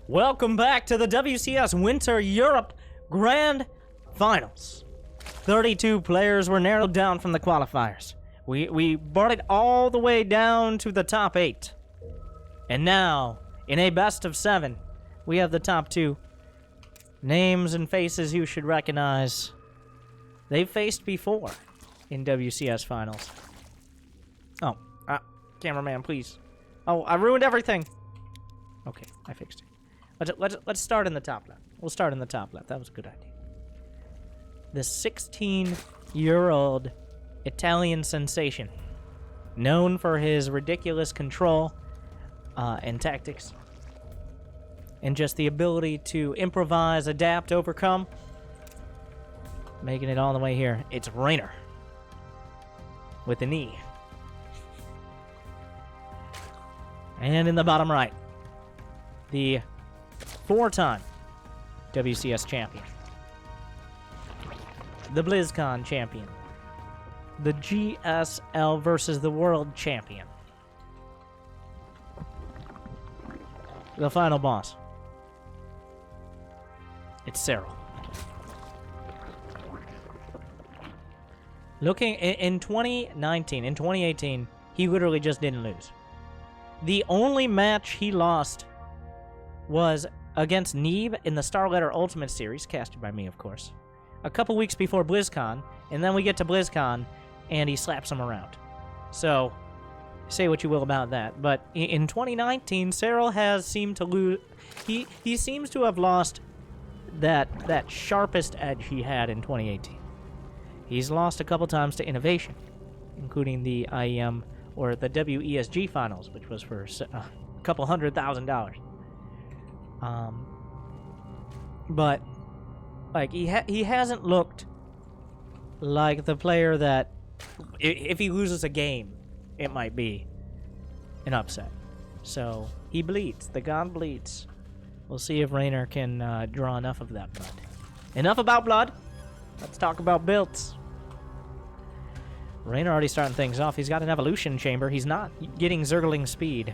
Welcome back to the WCS Winter Europe Grand Finals. 32 players were narrowed down from the qualifiers. We brought it all the way down to the top 8. And now, in a best of 7, we have the top 2. Names and faces you should recognize. They've faced before in WCS Finals. Oh, cameraman, please. Oh, I ruined everything. Okay, I fixed it. Let's start in the top left. We'll start in the top left. That was a good idea. The 16-year-old Italian sensation, known for his ridiculous control and tactics, and just the ability to improvise, adapt, overcome, making it all the way here. It's Reynor with an E. And in the bottom right, the 4-time WCS champion, the BlizzCon champion, the GSL versus the world champion, the final boss. It's Serral. Looking in 2019, in 2018, he literally just didn't lose. The only match he lost was against Neeb in the Starletter Ultimate Series, casted by me, of course, a couple weeks before BlizzCon, and then we get to BlizzCon, and he slaps him around. So, say what you will about that, but in 2019, Serral has seemed to lose. He seems to have lost that sharpest edge he had in 2018. He's lost a couple times to innovation, including the IEM or the WESG finals, which was for a couple $100,000. But like he hasn't looked like the player that if he loses a game, it might be an upset. So he bleeds. The god bleeds. We'll see if Reynor can draw enough of that blood. Enough about blood. Let's talk about builds. Reynor already starting things off. He's got an evolution chamber. He's not getting Zergling speed,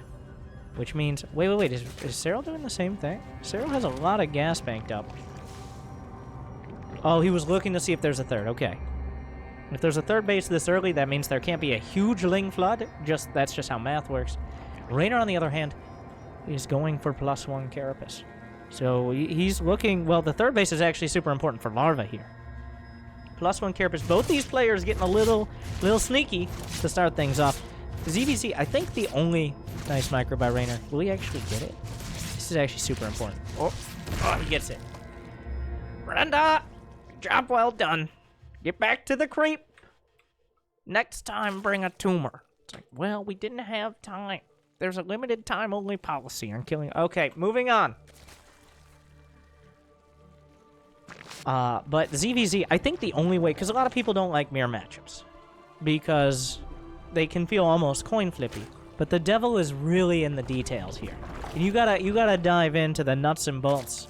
which means... Wait. Is Serral doing the same thing? Serral has a lot of gas banked up. Oh, he was looking to see if there's a third. Okay. If there's a third base this early, that means there can't be a huge Ling flood. That's just how math works. Reynor, on the other hand, is going for +1 Carapace. So he's looking... Well, the third base is actually super important for Larva here. +1 Carapace. Both these players getting a little sneaky to start things off. ZVZ, I think the only... Nice micro by Reynor. Will he actually get it? This is actually super important. Oh, he gets it. Brenda! Job well done. Get back to the creep. Next time, bring a tumor. It's like, well, we didn't have time. There's a limited time only policy on killing... Okay, moving on. But ZVZ, I think the only way... Because a lot of people don't like mirror matchups. Because they can feel almost coin flippy. But the devil is really in the details here. And you gotta dive into the nuts and bolts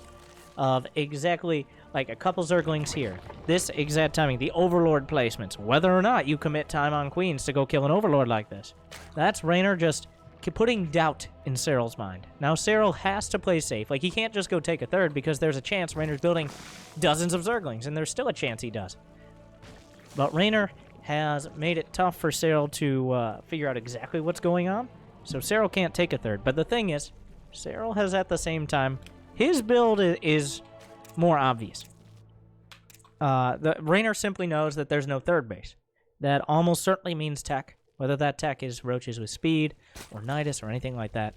of exactly... Like a couple Zerglings here. This exact timing. The Overlord placements. Whether or not you commit time on Queens to go kill an Overlord like this. That's Reynor just putting doubt in Serral's mind. Now Serral has to play safe. Like, he can't just go take a third because there's a chance Reynor's building dozens of Zerglings. And there's still a chance he does. But Reynor has made it tough for Serral to figure out exactly what's going on. So Serral can't take a third. But the thing is, Serral has at the same time... His build is... more obvious. The Reynor simply knows that there's no third base. That almost certainly means tech. Whether that tech is roaches with speed, or Nidus, or anything like that.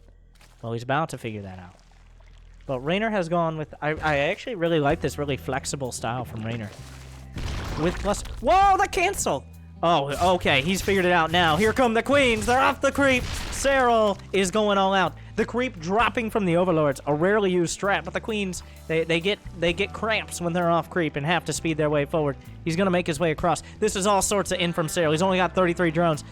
Well, he's about to figure that out. But Reynor has gone with... I actually really like this really flexible style from Reynor. With plus... Whoa, the cancel! Oh, okay, he's figured it out now. Here come the queens! They're off the creep! Serral is going all out. The creep dropping from the overlords, a rarely used strat, but the queens, they get cramps when they're off creep and have to speed their way forward. He's gonna make his way across. This is all sorts of in from Serral. He's only got 33 drones.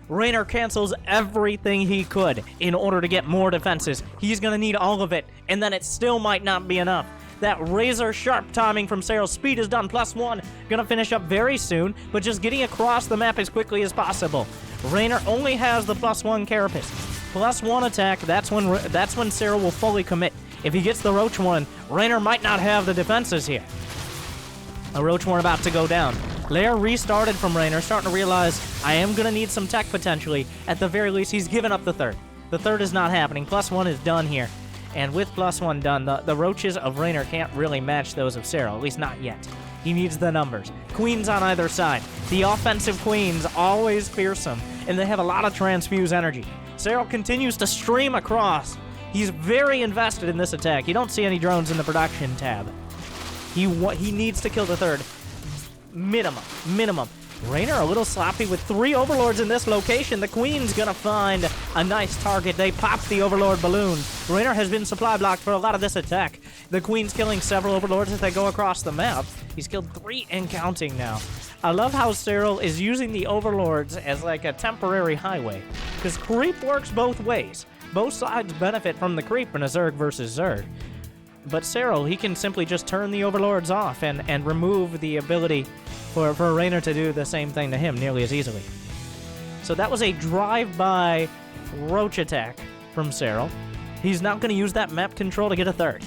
Reynor cancels everything he could in order to get more defenses. He's gonna need all of it, and then it still might not be enough. That razor-sharp timing from Serral. Speed is done, +1. Gonna finish up very soon, but just getting across the map as quickly as possible. Reynor only has the +1 Carapace. +1 attack, that's when Serral will fully commit. If he gets the Roach Warren, Reynor might not have the defenses here. A Roach Warren about to go down. Lair restarted from Reynor, starting to realize I am going to need some tech potentially. At the very least, he's given up the third. The third is not happening. +1 is done here. And with +1 done, the Roaches of Reynor can't really match those of Serral, at least not yet. He needs the numbers. Queens on either side. The offensive queens always fearsome, and they have a lot of transfuse energy. Serral continues to stream across. He's very invested in this attack. You don't see any drones in the production tab. He needs to kill the third. Minimum. Reynor a little sloppy with 3 overlords in this location. The queen's gonna find a nice target. They pop the overlord balloon. Reynor has been supply blocked for a lot of this attack. The queen's killing several overlords as they go across the map. He's killed 3 and counting now. I love how Serral is using the overlords as like a temporary highway, because creep works both ways. Both sides benefit from the creep in a Zerg versus Zerg. But Serral, he can simply just turn the overlords off and remove the ability for Reynor to do the same thing to him nearly as easily. So that was a drive-by roach attack from Serral. He's now going to use that map control to get a third.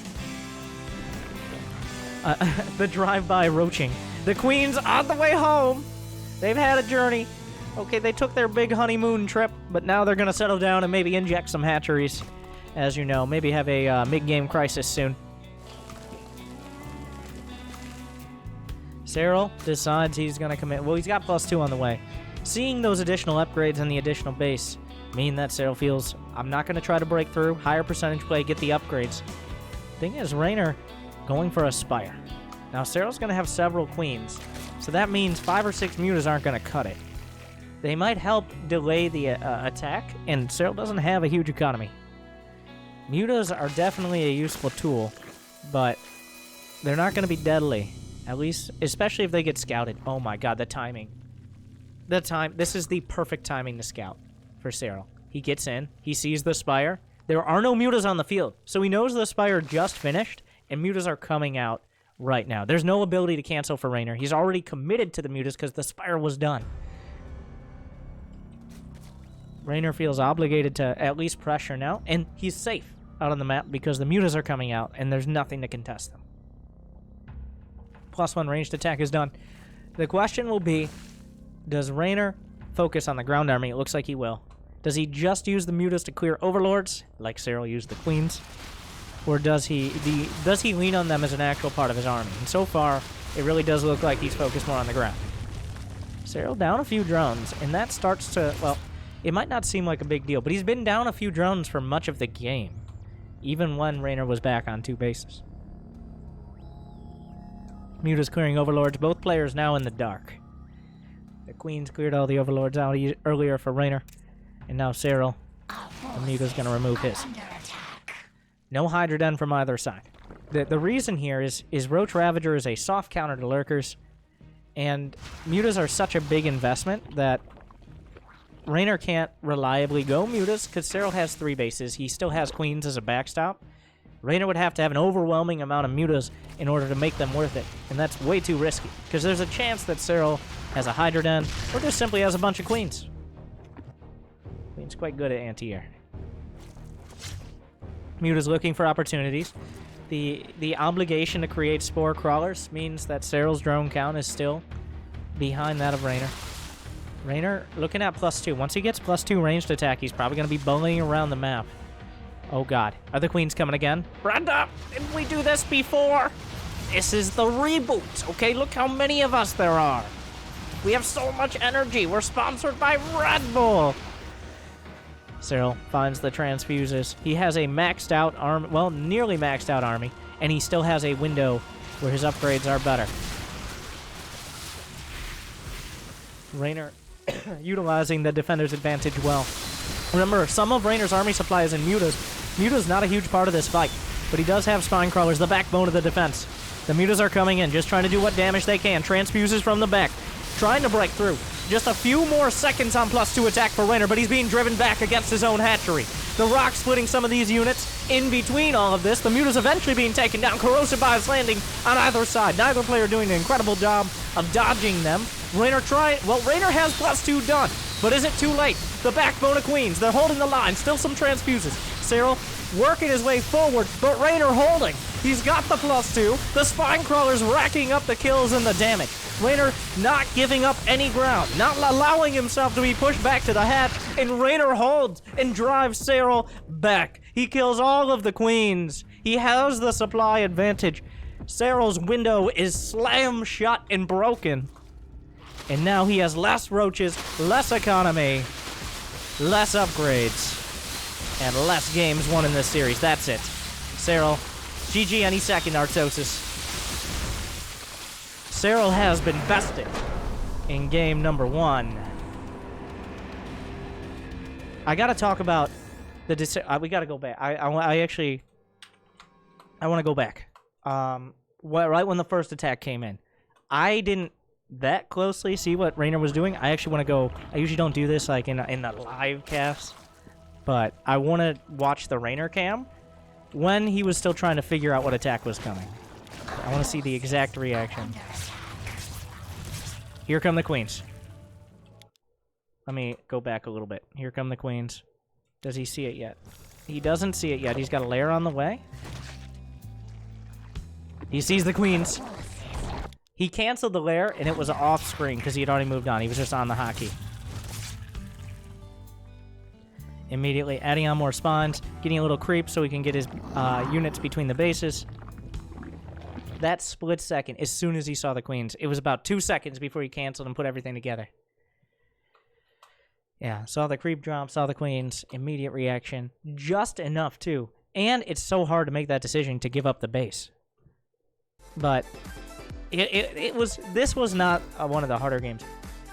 The drive-by roaching. The queen's on the way home. They've had a journey. Okay, they took their big honeymoon trip, but now they're going to settle down and maybe inject some hatcheries. As you know, maybe have a mid-game crisis soon. Serral decides he's going to commit. Well, he's got +2 on the way. Seeing those additional upgrades and the additional base mean that Serral feels, I'm not going to try to break through. Higher percentage play, get the upgrades. Thing is, Reynor going for a Spire. Now, Serral's going to have several queens, so that means 5 or 6 mutas aren't going to cut it. They might help delay the attack, and Serral doesn't have a huge economy. Mutas are definitely a useful tool, but they're not going to be deadly. At least, especially if they get scouted. Oh my god, the timing. This is the perfect timing to scout for Serral. He gets in, he sees the Spire. There are no mutas on the field, so he knows the Spire just finished, and mutas are coming out right now. There's no ability to cancel for Reynor. He's already committed to the mutas because the Spire was done. Reynor feels obligated to at least pressure now, and he's safe out on the map because the mutas are coming out, and there's nothing to contest them. +1 ranged attack is done. The question will be, does Reynor focus on the ground army? It looks like he will. Does he just use the mutas to clear overlords, like Serral used the queens? Or does he lean on them as an actual part of his army? And so far, it really does look like he's focused more on the ground. Serral down a few drones, and that starts to, well, it might not seem like a big deal, but he's been down a few drones for much of the game, even when Reynor was back on 2 bases. Muta's clearing overlords, both players now in the dark. The queens cleared all the overlords out earlier for Reynor, and now Serral, the Muta's going to remove his. No Hydra Den from either side. The reason here is Roach Ravager is a soft counter to lurkers, and mutas are such a big investment that Reynor can't reliably go mutas because Serral has 3 bases. He still has queens as a backstop. Reynor would have to have an overwhelming amount of mutas in order to make them worth it, and that's way too risky because there's a chance that Serral has a Hydra Den or just simply has a bunch of queens. Queen's quite good at anti-air. Muta's looking for opportunities. The obligation to create spore crawlers means that Serral's drone count is still behind that of Reynor. Reynor looking at +2. Once he gets +2 ranged attack, he's probably going to be bullying around the map. Oh god. Are the queens coming again? Brenda! Didn't we do this before? This is the reboot, okay? Look how many of us there are. We have so much energy. We're sponsored by Red Bull. Serral finds the transfuses. He has a maxed out army, well, nearly maxed out army, and he still has a window where his upgrades are better. Reynor utilizing the defender's advantage well. Remember, some of Reynor's army supply is in mutas. Muta's not a huge part of this fight, but he does have spine crawlers, the backbone of the defense. The mutas are coming in, just trying to do what damage they can. Transfuses from the back, trying to break through. Just a few more seconds on +2 attack for Reynor, but he's being driven back against his own hatchery. The rock splitting some of these units. In between all of this, the mutas eventually being taken down. Corrosive Bias landing on either side. Neither player doing an incredible job of dodging them. Reynor Reynor has +2 done, but is it too late? The backbone of queens, they're holding the line. Still some transfuses. Serral working his way forward, but Reynor holding. He's got the +2. The Spine Crawler's racking up the kills and the damage. Reynor not giving up any ground, not allowing himself to be pushed back to the hatch, and Reynor holds and drives Serral back. He kills all of the queens. He has the supply advantage. Serral's window is slam shut and broken. And now he has less roaches, less economy, less upgrades, and less games won in this series. That's it. Serral, GG any second, Artosis. Serral has been bested in game number 1. I gotta talk about the we gotta go back. I want to go back. Right when the first attack came in, I didn't that closely see what Reynor was doing. I actually want to go. I usually don't do this like in the live cast, but I want to watch the Reynor cam when he was still trying to figure out what attack was coming. I want to see the exact reaction. Here come the queens. Let me go back a little bit. Here come the queens. Does he see it yet? He doesn't see it yet. He's got a lair on the way. He sees the queens. He canceled the lair, and it was off screen because he had already moved on. He was just on the hotkey. Immediately adding on more spawns, getting a little creep so he can get his units between the bases. That split second, as soon as he saw the queens, it was about 2 seconds before he canceled and put everything together. Yeah, saw the creep drop, saw the queens, immediate reaction. Just enough, too. And it's so hard to make that decision to give up the base. But this was not one of the harder games.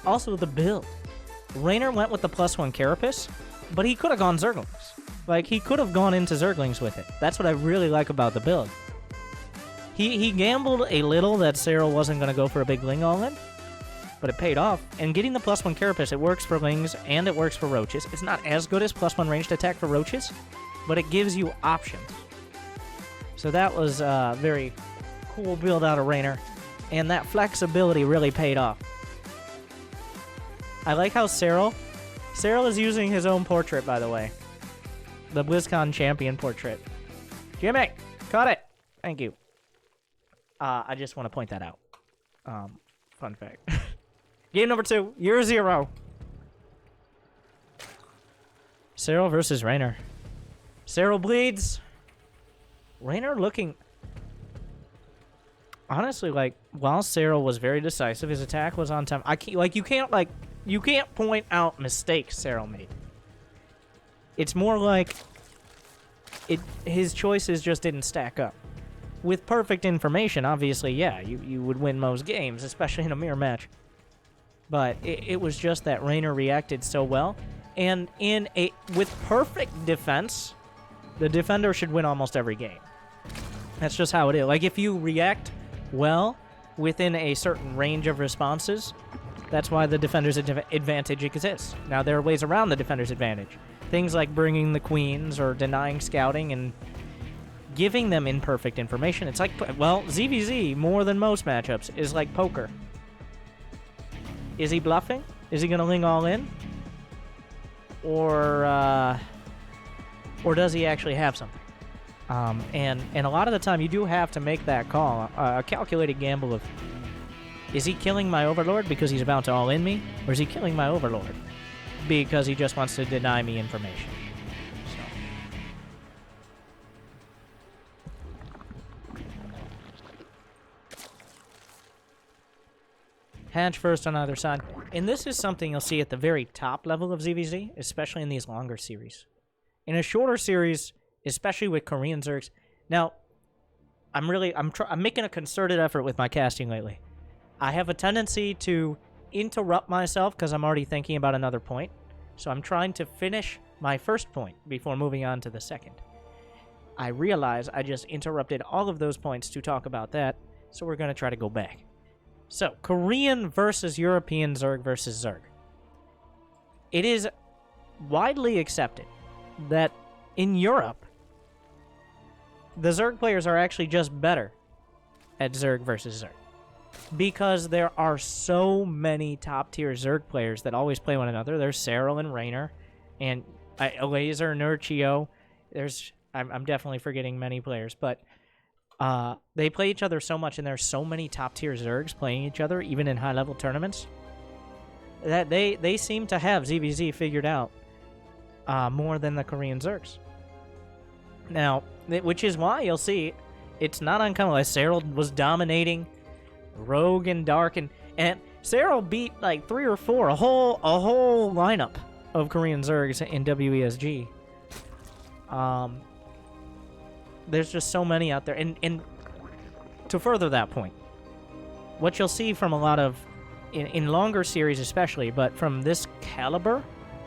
Also, the build. Reynor went with the +1 Carapace, but he could have gone Zerglings. Like, he could have gone into Zerglings with it. That's what I really like about the build. He gambled a little that Serral wasn't going to go for a big Ling all-in, but it paid off. And getting the +1 Carapace, it works for Lings and it works for Roaches. It's not as good as +1 ranged attack for Roaches, but it gives you options. So that was a very cool build out of Reynor, and that flexibility really paid off. I like how Serral is using his own portrait, by the way. The BlizzCon champion portrait. Jimmy, caught it. Thank you. I just want to point that out. Fun fact. Game number 2, year 0. Serral versus Reynor. Serral bleeds. Reynor looking... Honestly, like, while Serral was very decisive, his attack was on time. You can't point out mistakes Serral made. It's more like his choices just didn't stack up. With perfect information, obviously, yeah, you would win most games, especially in a mirror match. But it was just that Reynor reacted so well, and with perfect defense, the defender should win almost every game. That's just how it is. Like, if you react well within a certain range of responses, that's why the defender's advantage exists. Now, there are ways around the defender's advantage. Things like bringing the queens or denying scouting and giving them imperfect information. It's like, well, ZVZ, more than most matchups, is like poker. Is he bluffing? Is he going to Ling all in? Or does he actually have something? And a lot of the time, you do have to make that call, a calculated gamble of, is he killing my Overlord because he's about to all-in me? Or is he killing my Overlord because he just wants to deny me information? Hatch first on either side. And this is something you'll see at the very top level of ZVZ, especially in these longer series. In a shorter series, especially with Korean Zergs. Now, I'm making a concerted effort with my casting lately. I have a tendency to interrupt myself because I'm already thinking about another point. So I'm trying to finish my first point before moving on to the second. I realize I just interrupted all of those points to talk about that, so we're going to try to go back. So, Korean versus European Zerg versus Zerg. It is widely accepted that in Europe, the Zerg players are actually just better at Zerg versus Zerg. Because there are so many top-tier Zerg players that always play one another. There's Serral and Reynor, and Laser, Nurchio. There's I'm definitely forgetting many players, but they play each other so much, and there's so many top-tier Zergs playing each other, even in high-level tournaments, that they seem to have ZVZ figured out more than the Korean Zergs. Now, which is why you'll see it's not uncommon. Like Serral was dominating Rogue and Dark, and Serral beat like 3 or 4, a whole lineup of Korean Zergs in WESG. There's just so many out there, and to further that point, what you'll see from a lot of in longer series especially, but from this caliber,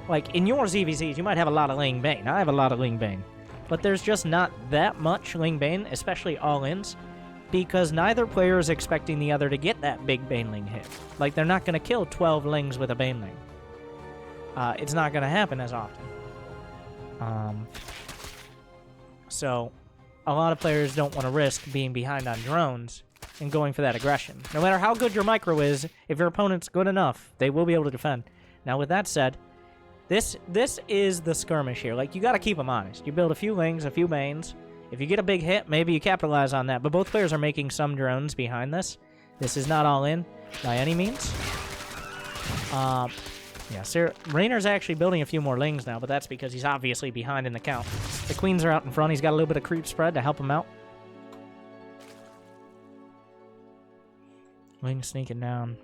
like in your ZVZs, you might have a lot of Ling Bane. I have a lot of Ling Bane. But there's just not that much Ling Bane, especially all-ins, because neither player is expecting the other to get that big Baneling hit. Like, they're not going to kill 12 Lings with a Baneling. It's not going to happen as often. So, a lot of players don't want to risk being behind on drones and going for that aggression. No matter how good your micro is, if your opponent's good enough, they will be able to defend. Now, with that said, This is the skirmish here. Like, you got to keep them honest. You build a few Lings, a few Banes. If you get a big hit, maybe you capitalize on that. But both players are making some drones behind this. This is not all in by any means. Yeah, Reynor's actually building a few more Lings now, but that's because he's obviously behind in the count. The Queens are out in front. He's got a little bit of creep spread to help him out. Ling sneaking down.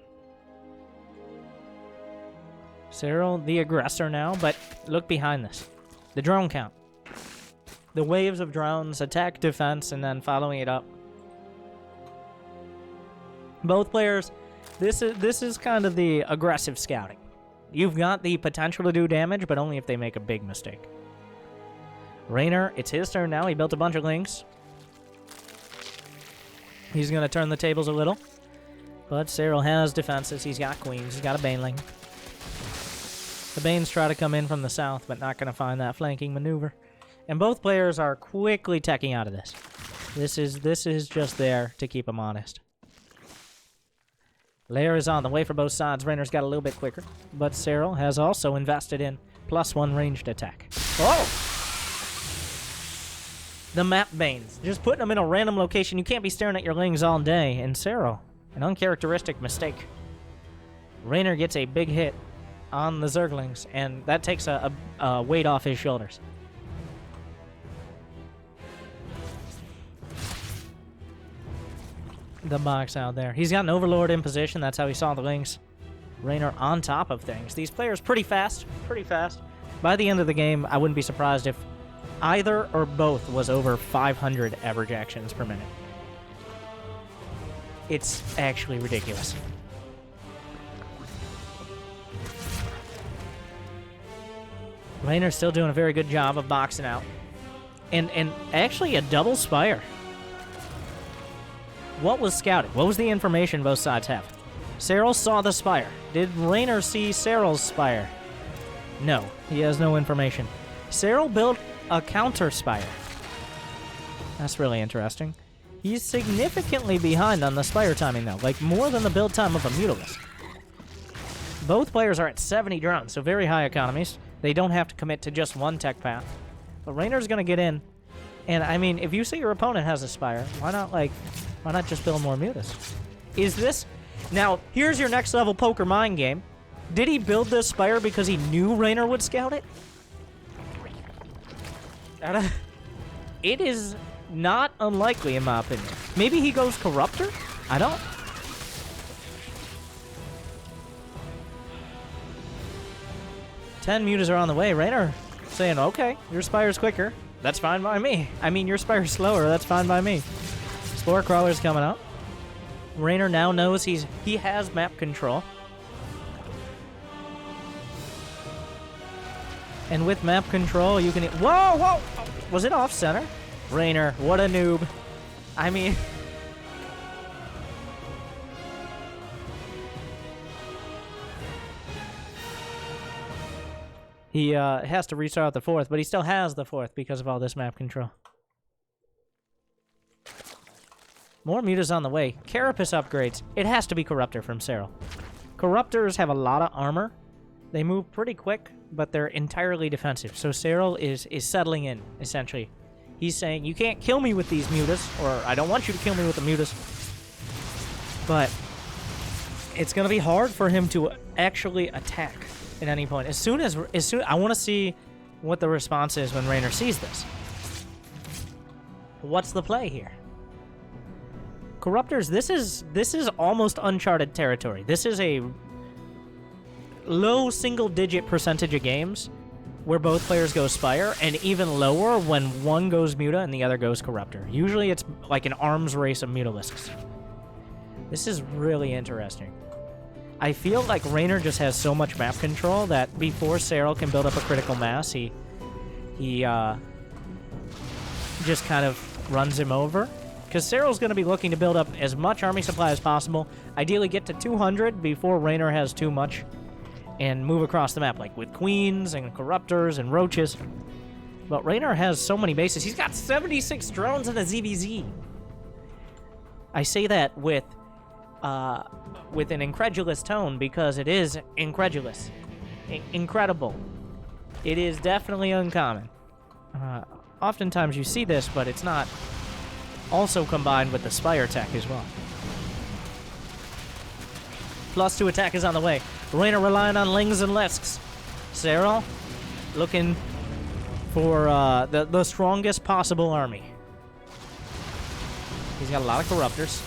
Serral, the aggressor now, but look behind this. The drone count. The waves of drones, attack, defense, and then following it up. Both players, this is kind of the aggressive scouting. You've got the potential to do damage, but only if they make a big mistake. Reynor, it's his turn now. He built a bunch of Lings. He's going to turn the tables a little. But Serral has defenses. He's got Queens. He's got a Baneling. The Banes try to come in from the south, but not going to find that flanking maneuver. And both players are quickly teching out of this. This is just there to keep them honest. Lair is on the way for both sides. Reynor's got a little bit quicker, but Serral has also invested in +1 ranged attack. Oh! The map Banes. Just putting them in a random location. You can't be staring at your Lings all day. And Serral, an uncharacteristic mistake. Reynor gets a big hit on the Zerglings, and that takes a weight off his shoulders. The box out there. He's got an Overlord in position. That's how he saw the Lings. Reynor on top of things. These players pretty fast. Pretty fast. By the end of the game, I wouldn't be surprised if either or both was over 500 average actions per minute. It's actually ridiculous. Reynor's still doing a very good job of boxing out. And actually a double Spire. What was scouted? What was the information both sides have? Serral saw the Spire. Did Reynor see Serral's Spire? No, he has no information. Serral built a counter Spire. That's really interesting. He's significantly behind on the Spire timing, though. Like, more than the build time of a Mutalisk. Both players are at 70 drones, so very high economies. They don't have to commit to just one tech path. But Reynor's going to get in. And, I mean, if you see your opponent has a Spire, why not just build more Mutas? Is this... Now, here's your next level poker mind game. Did he build this Spire because he knew Reynor would scout it? It is not unlikely, in my opinion. Maybe he goes Corruptor? I don't... 10 mutas are on the way. Reynor saying, okay, your Spire's quicker. That's fine by me. I mean, your Spire's slower. That's fine by me. Spore Crawler's coming up. Reynor now knows he has map control. And with map control, you can... Whoa, whoa! Was it off-center? Reynor, what a noob. I mean... He has to restart the 4th, but he still has the 4th because of all this map control. More mutas on the way. Carapace upgrades. It has to be Corruptor from Serral. Corruptors have a lot of armor. They move pretty quick, but they're entirely defensive. So Serral is settling in, essentially. He's saying, you can't kill me with these mutas, or I don't want you to kill me with the mutas. But it's going to be hard for him to actually attack at any point. As soon I want to see what the response is when Reynor sees this. What's the play here? Corruptors, this is almost uncharted territory. This is a low single-digit percentage of games where both players go Spire, and even lower when one goes Muta and the other goes Corruptor. Usually it's like an arms race of Mutalisks. This is really interesting. I feel like Reynor just has so much map control that before Serral can build up a critical mass, he just kind of runs him over. Because Serral's going to be looking to build up as much army supply as possible, ideally get to 200 before Reynor has too much, and move across the map, like with Queens and Corruptors and Roaches. But Reynor has so many bases. He's got 76 drones in the ZVZ. I say that with an incredulous tone because it is incredulous. Incredible. It is definitely uncommon. Oftentimes you see this, but it's not also combined with the Spire attack as well. +2 attack is on the way. Reynor relying on Lings and Lisks. Serral looking for the strongest possible army. He's got a lot of Corruptors.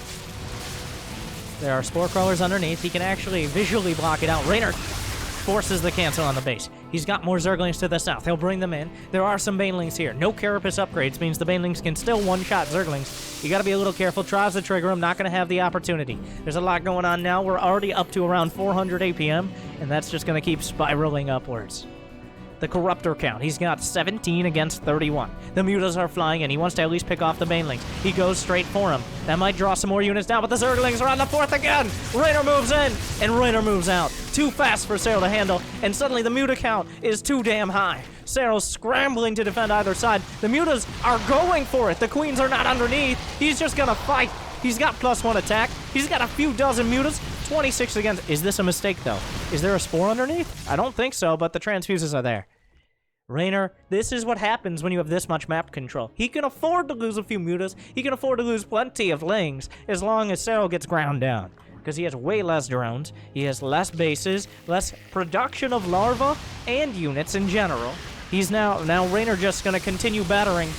There are Spore Crawlers underneath. He can actually visually block it out. Reynor forces the cancel on the base. He's got more Zerglings to the south. He'll bring them in. There are some Banelings here. No Carapace upgrades means the Banelings can still one-shot Zerglings. You gotta be a little careful. Tries to trigger him. Not gonna have the opportunity. There's a lot going on now. We're already up to around 400 APM, and that's just gonna keep spiraling upwards. The Corruptor count. He's got 17 against 31. The Mutas are flying in. He wants to at least pick off the Banelings. He goes straight for him. That might draw some more units down, but the Zerglings are on the fourth again! Reynor moves in, and Reynor moves out. Too fast for Serral to handle, and suddenly the Muta count is too damn high. Serral's scrambling to defend either side. The Mutas are going for it. The Queens are not underneath. He's just gonna fight. He's got +1 attack. He's got a few dozen Mutas. 26 against... Is this a mistake, though? Is there a Spore underneath? I don't think so, but the transfuses are there. Reynor, this is what happens when you have this much map control. He can afford to lose a few Mutas. He can afford to lose plenty of Lings as long as Serral gets ground down. Because he has way less drones, he has less bases, less production of larvae and units in general. He's now Reynor just going to continue battering.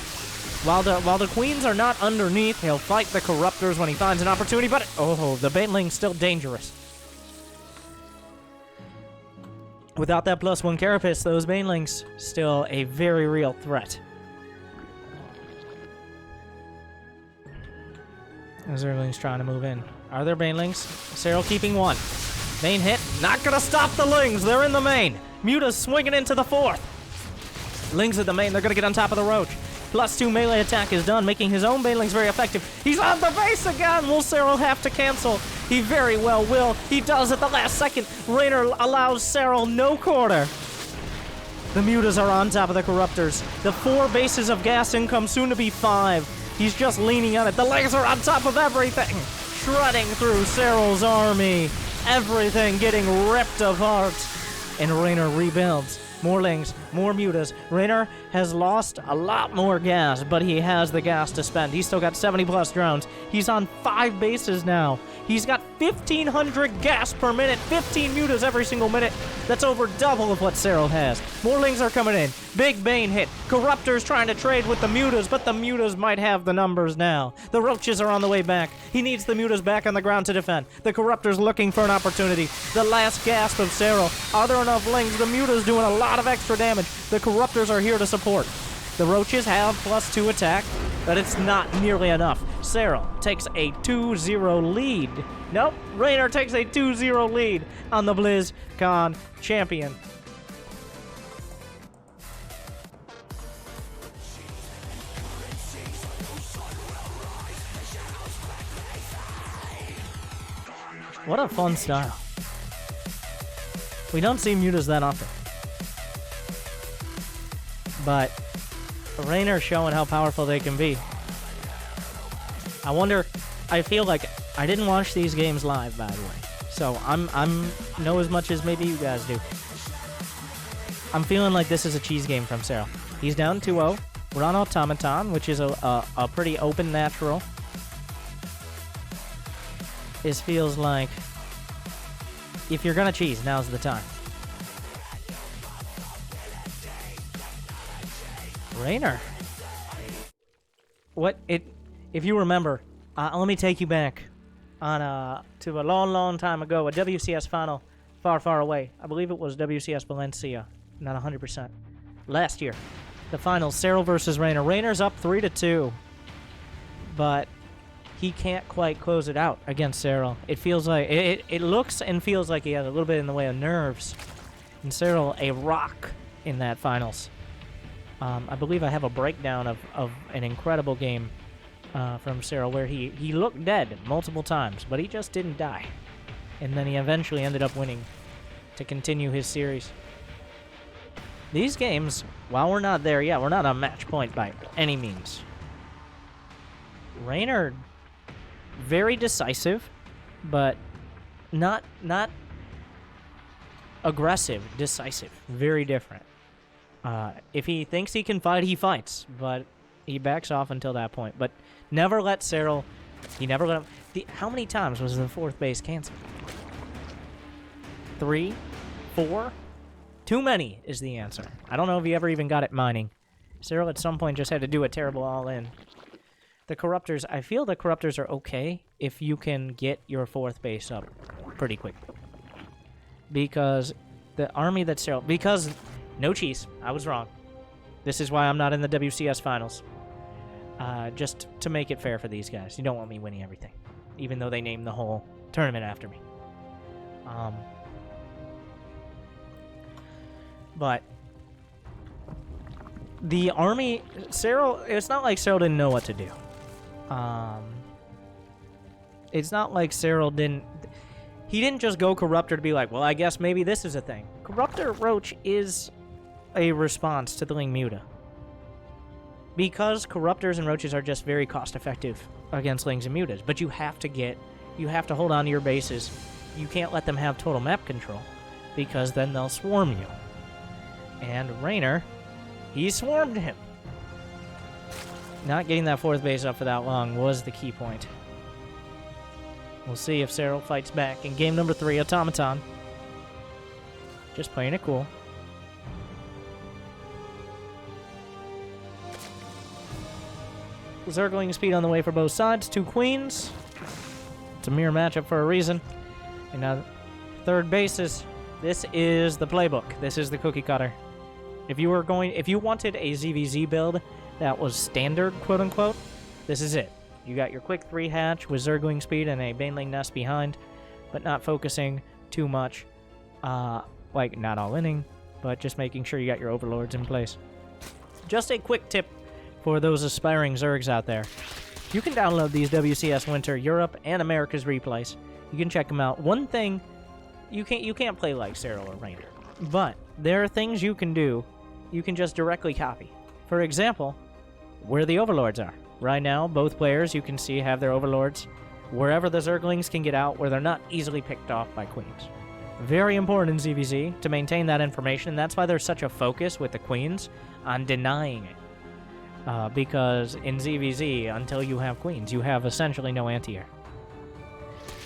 While the Queens are not underneath, he'll fight the Corruptors when he finds an opportunity, but... Oh, the Baneling's still dangerous. Without that +1 Carapace, those Banelings still a very real threat. Zerglings trying to move in. Are there Banelings? Serral keeping one. Main hit. Not gonna stop the Lings. They're in the main. Muta's swinging into the fourth. Lings at the main. They're gonna get on top of the Roach. +2 melee attack is done, making his own Banelings very effective. He's on the base again! Will Serral have to cancel? He very well will. He does at the last second. Reynor allows Serral no quarter. The Mutas are on top of the Corruptors. The 4 bases of gas income, soon to be 5. He's just leaning on it. The Lings are on top of everything. Shredding through Serral's army. Everything getting ripped apart. And Reynor rebuilds. More Lings, more Mutas. Reynor has lost a lot more gas, but he has the gas to spend. He's still got 70+ drones. He's on 5 bases now. He's got 1,500 gas per minute, 15 Mutas every single minute. That's over double of what Serral has. More Lings are coming in. Big Bane hit. Corruptor's trying to trade with the Mutas, but the Mutas might have the numbers now. The Roaches are on the way back. He needs the Mutas back on the ground to defend. The Corruptor's looking for an opportunity. The last gasp of Serral. Are there enough Lings? The Mutas doing a lot of extra damage. The Corruptors are here to support. The Roaches have +2 attack, but it's not nearly enough. Serral takes a 2-0 lead. Nope, Reynor takes a 2-0 lead on the BlizzCon champion. What a fun style. We don't see Mutas that often. But Reynor showing how powerful they can be. I wonder, I feel like I didn't watch these games live, by the way. So I'm know as much as maybe you guys do. I'm feeling like this is a cheese game from Serral. He's down 2-0. We're on Automaton, which is a pretty open natural. This feels like if you're gonna cheese, now's the time. Reynor. If you remember, let me take you back on to a long, long time ago, a WCS final far, far away. I believe it was WCS Valencia, not 100%. Last year, the finals, Serral versus Reynor. Reynor's up 3-2, but he can't quite close it out against Serral. It feels like it looks and feels like he has a little bit in the way of nerves. And Serral, a rock in that finals. I believe I have a breakdown of an incredible game from Serral where he looked dead multiple times, but he just didn't die. And then he eventually ended up winning to continue his series. These games, while we're not there yet, we're not on match point by any means. Reynor, very decisive, but not aggressive, decisive. Very different. If he thinks he can fight, he fights, but he backs off until that point. But never let Serral... He never let him... How many times was the fourth base canceled? 3? 4? Too many is the answer. I don't know if he ever even got it mining. Serral at some point just had to do a terrible all-in. The Corruptors... I feel the Corruptors are okay if you can get your fourth base up pretty quickly. Because the army that Serral... Because... No cheese. I was wrong. This is why I'm not in the WCS finals. Just to make it fair for these guys. You don't want me winning everything. Even though they named the whole tournament after me. But the army... Serral... It's not like Serral didn't know what to do. It's not like Serral didn't... He didn't just go Corruptor to be like, well, I guess maybe this is a thing. Corruptor Roach is a response to the Ling Muta. Because Corruptors and Roaches are just very cost-effective against Lings and Mutas. But you have to hold on to your bases. You can't let them have total map control, because then they'll swarm you. And Reynor, he swarmed him. Not getting that fourth base up for that long was the key point. We'll see if Serral fights back in game number 3, Automaton. Just playing it cool. Zergling speed on the way for both sides. 2 queens. It's a mirror matchup for a reason. And now, third bases. This is the playbook. This is the cookie cutter. If you wanted a ZVZ build that was standard, quote unquote, this is it. You got your quick 3 hatch with Zergling speed and a Baneling nest behind, but not focusing too much, like not all inning, but just making sure you got your overlords in place. Just a quick tip for those aspiring Zergs out there. You can download these WCS Winter Europe and America's replays. You can check them out. One thing, you can't play like Serral or Reynor, but there are things you can do. You can just directly copy. For example, where the overlords are. Right now, both players, you can see, have their overlords wherever the Zerglings can get out, where they're not easily picked off by queens. Very important in ZVZ to maintain that information. That's why there's such a focus with the queens on denying it. Because in ZVZ, until you have queens, you have essentially no anti-air.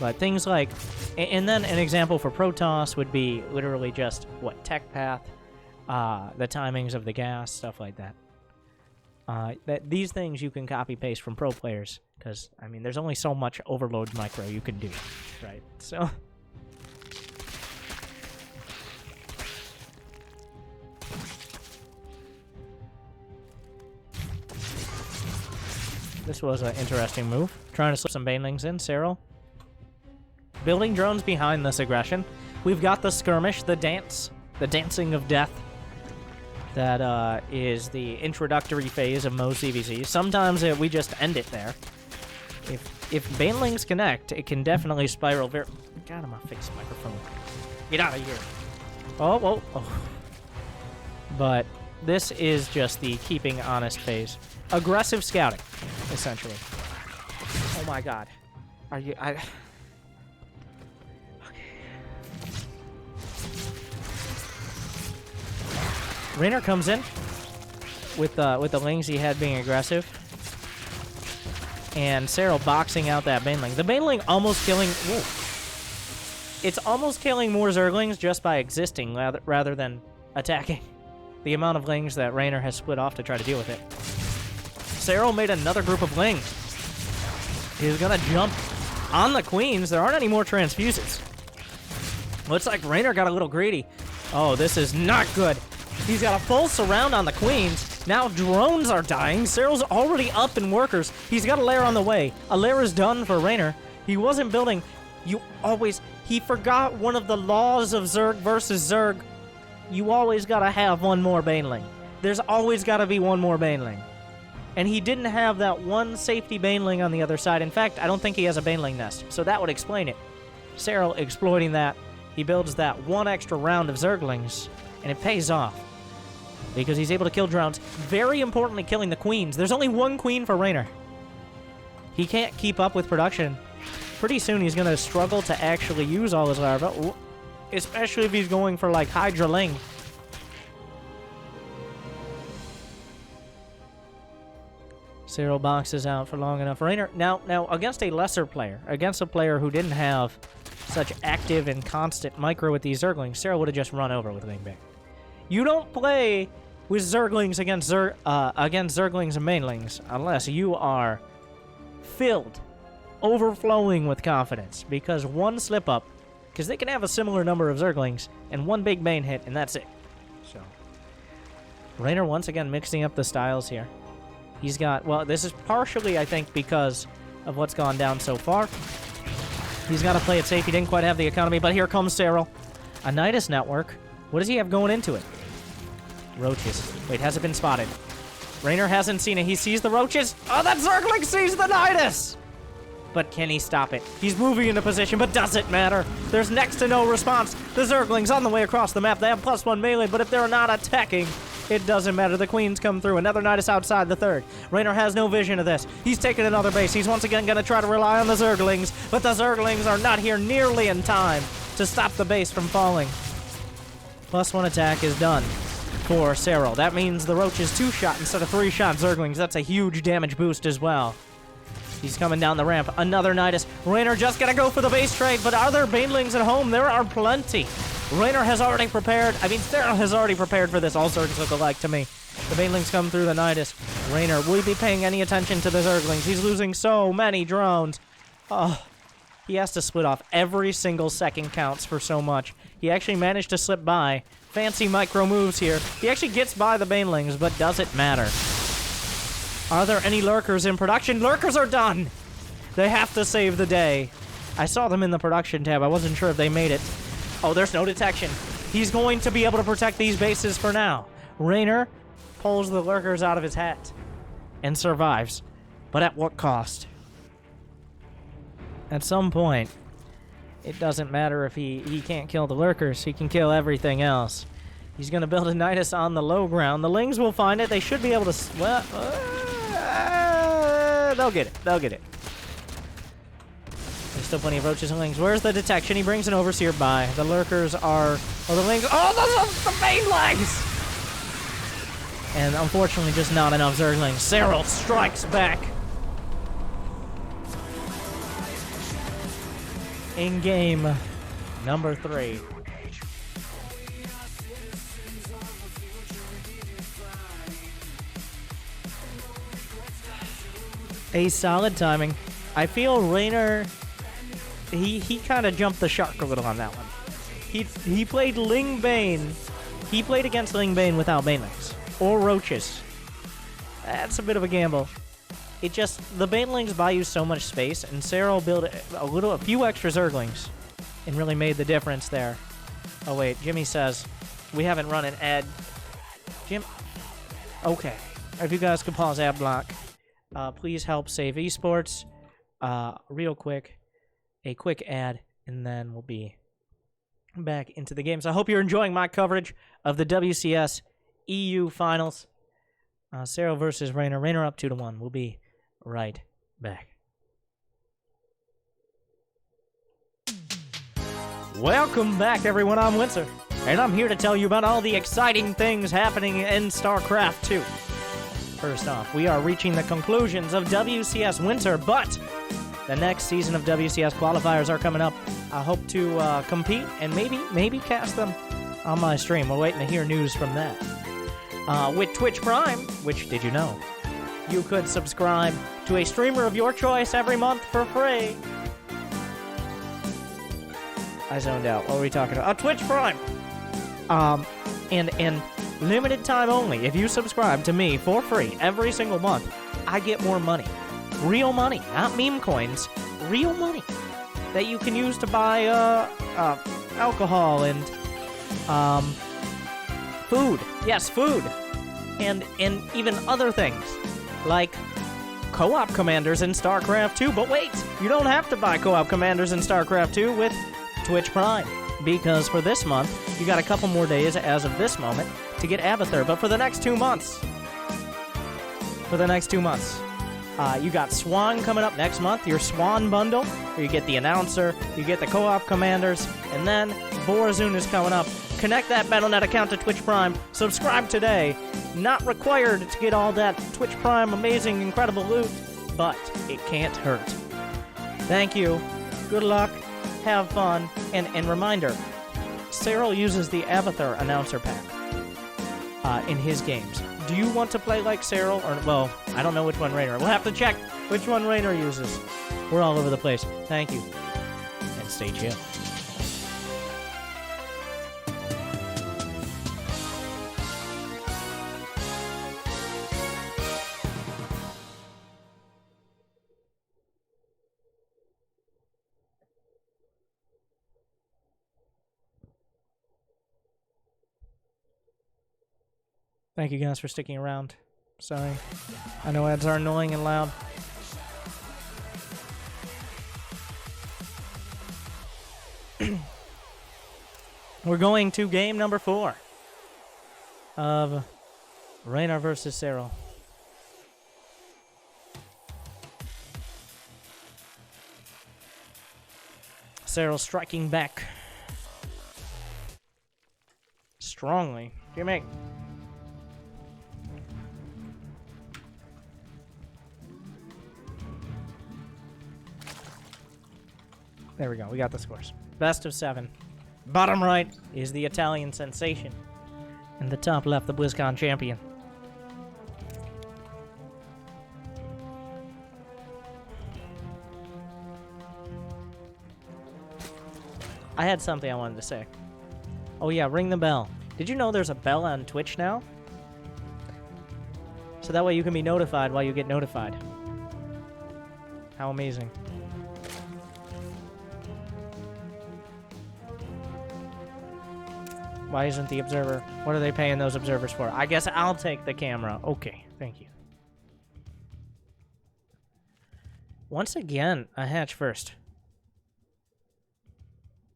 But things like... And then an example for Protoss would be literally just, tech path, the timings of the gas, stuff like that. These things you can copy-paste from pro players, because, I mean, there's only so much overload micro you can do, right? So... This was an interesting move. Trying to slip some Banelings in. Serral building drones behind this aggression. We've got the skirmish, the dance, the dancing of death. That is the introductory phase of most ZVZs. Sometimes we just end it there. If Banelings connect, it can definitely spiral very... God, I'm gonna fix the microphone. Get out of here. Oh. But this is just the keeping honest phase. Aggressive scouting, essentially. Oh my god. Are you... Okay. Reynor comes in. with the lings he had being aggressive. And Serral boxing out that baneling. The baneling almost killing... Whoa. It's almost killing more zerglings just by existing rather than attacking. The amount of lings that Reynor has split off to try to deal with it. Serral made another group of lings. He's gonna jump on the queens. There aren't any more transfuses. Looks like Reynor got a little greedy. Oh, this is not good. He's got a full surround on the queens. Now drones are dying. Serral's already up in workers. He's got a lair on the way. A lair is done for Reynor. He wasn't building... He forgot one of the laws of Zerg versus Zerg. You always gotta have one more baneling. There's always gotta be one more baneling. And he didn't have that one safety baneling on the other side. In fact, I don't think he has a baneling nest, so that would explain it. Serral exploiting that. He builds that one extra round of Zerglings, and it pays off. Because he's able to kill drones. Very importantly, killing the queens. There's only one queen for Reynor. He can't keep up with production. Pretty soon he's going to struggle to actually use all his larvae, especially if he's going for, like, Hydra Ling. Serral boxes out for long enough. Reynor, now, against a lesser player, against a player who didn't have such active and constant micro with these Zerglings, Serral would have just run over with Wingbang. You don't play with Zerglings against Zerglings and Banelings unless you are filled, overflowing with confidence, because one slip up, because they can have a similar number of Zerglings, and one big Bane hit, and that's it. So, Reynor once again mixing up the styles here. He's got, well, this is partially, I think, because of what's gone down so far. He's got to play it safe. He didn't quite have the economy, but here comes Serral. A Nidus network. What does he have going into it? Roaches. Wait, has it been spotted? Reynor hasn't seen it. He sees the roaches. Oh, that Zergling sees the Nidus! But can he stop it? He's moving into position, but does it matter? There's next to no response. The Zerglings on the way across the map. They have +1 melee, but if they're not attacking, it doesn't matter. The queens come through. Another Nidus outside the third. Reynor has no vision of this. He's taking another base. He's once again going to try to rely on the Zerglings, but the Zerglings are not here nearly in time to stop the base from falling. +1 attack is done for Serral. That means the Roach is 2-shot instead of 3-shot Zerglings. That's a huge damage boost as well. He's coming down the ramp. Another Nidus. Reynor just gonna go for the base trade, but are there Banelings at home? There are plenty. Reynor has already prepared. I mean, Serral has already prepared for this. All Zergs look alike to me. The Banelings come through the Nidus. Reynor, will he be paying any attention to the Zerglings? He's losing so many drones. Oh, he has to split off. Every single second counts for so much. He actually managed to slip by. Fancy micro moves here. He actually gets by the Banelings, but does it matter? Are there any lurkers in production? Lurkers are done! They have to save the day. I saw them in the production tab. I wasn't sure if they made it. Oh, there's no detection. He's going to be able to protect these bases for now. Reynor pulls the lurkers out of his hat and survives. But at what cost? At some point, it doesn't matter if he can't kill the lurkers. He can kill everything else. He's going to build a Nidus on the low ground. The Lings will find it. They should be able to... Well, they'll get it. They'll get it. There's still plenty of Roaches and Lings. Where's the detection? He brings an Overseer by. The lurkers are... Oh, the Lings... Oh, those are the main Lings! And unfortunately, just not enough Zerglings. Serral strikes back. In game number 3. A solid timing. I feel Reynor, he kind of jumped the shark a little on that one. He played Ling Bane. He played against Ling Bane without Banelings or Roaches. That's a bit of a gamble. It just, the Banelings buy you so much space, and Serral built a few extra Zerglings and really made the difference there. Oh wait, Jimmy says we haven't run an ad. Jim, okay. If you guys could pause ad block. Please help save esports. Real quick, a quick ad, and then we'll be back into the game. So I hope you're enjoying my coverage of the WCS EU Finals. Serral versus Reynor. Reynor up 2-1. We'll be right back. Welcome back, everyone. I'm Winter, and I'm here to tell you about all the exciting things happening in StarCraft 2. first off, we are reaching the conclusions of WCS Winter, but the next season of WCS qualifiers are coming up. I hope to compete and maybe cast them on my stream. We're waiting to hear news from that. With Twitch Prime, which did you know? You could subscribe to a streamer of your choice every month for free. I zoned out. What were we talking about? Twitch Prime! And limited time only. If you subscribe to me for free every single month, I get more money. Real money, not meme coins. Real money that you can use to buy alcohol and food. Yes, food. And even other things like co-op commanders in StarCraft 2. But wait, you don't have to buy co-op commanders in StarCraft 2 with Twitch Prime, because for this month, you got a couple more days as of this moment to get Abathur. But for the next 2 months, you got Swan coming up next month, your Swan bundle, where you get the announcer, you get the co-op commanders, and then Borazun is coming up. Connect that Battle.net account to Twitch Prime. Subscribe today. Not required to get all that Twitch Prime amazing, incredible loot, but it can't hurt. Thank you. Good luck. Have fun. And reminder, Serral uses the Abathur announcer pack in his games. Do you want to play like Serral? Or, well, I don't know which one Reynor. We'll have to check which one Reynor uses. We're all over the place. Thank you. And stay chill. Thank you guys for sticking around. Sorry. I know ads are annoying and loud. We're going to game number 4 of Reynor versus Serral. Serral striking back strongly. Gimme. There we go. We got the scores. Best of 7. Bottom right is the Italian sensation. And the top left, the BlizzCon champion. I had something I wanted to say. Oh yeah, ring the bell. Did you know there's a bell on Twitch now? So that way you can be notified while you get notified. How amazing. Why isn't the observer? What are they paying those observers for? I guess I'll take the camera. Okay, thank you. Once again, a hatch first.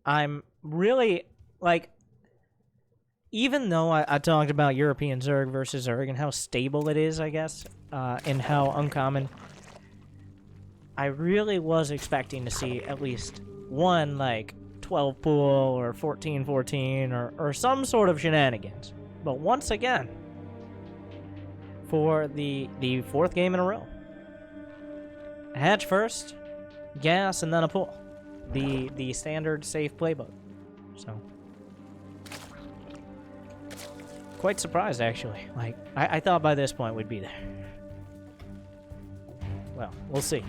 I'm really, like, even though I talked about European Zerg versus Zerg and how stable it is, I guess, and how uncommon, I really was expecting to see at least one, like, 12 pool or 14-14 or some sort of shenanigans. But once again, for the 4th game in a row, hatch first, gas, and then a pull. The standard safe playbook. So quite surprised, actually. Like, I thought by this point we'd be there. Well, we'll see.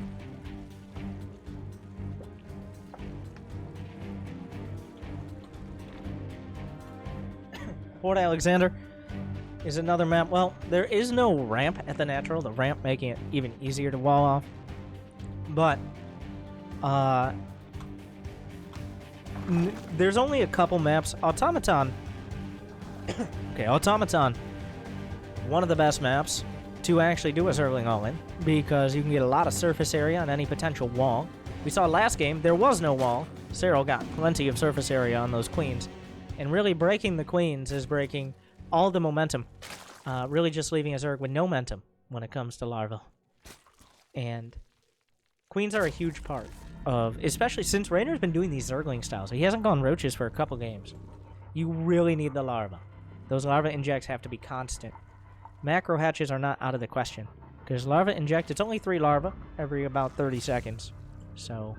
Fort Alexander is another map. Well, there is no ramp at the natural, the ramp making it even easier to wall off. But, there's only a couple maps. Automaton. Okay, Automaton. One of the best maps to actually do a Zergling all-in, because you can get a lot of surface area on any potential wall. We saw last game, there was no wall. Serral got plenty of surface area on those queens. And really breaking the queens is breaking all the momentum. Really just leaving a Zerg with no momentum when it comes to larva. And queens are a huge part of, especially since Reynor's been doing these Zergling styles. He hasn't gone roaches for a couple games. You really need the larva. Those larva injects have to be constant Macro hatches are not out of the question. Because larva inject, it's only 3 larvae every about 30 seconds. So,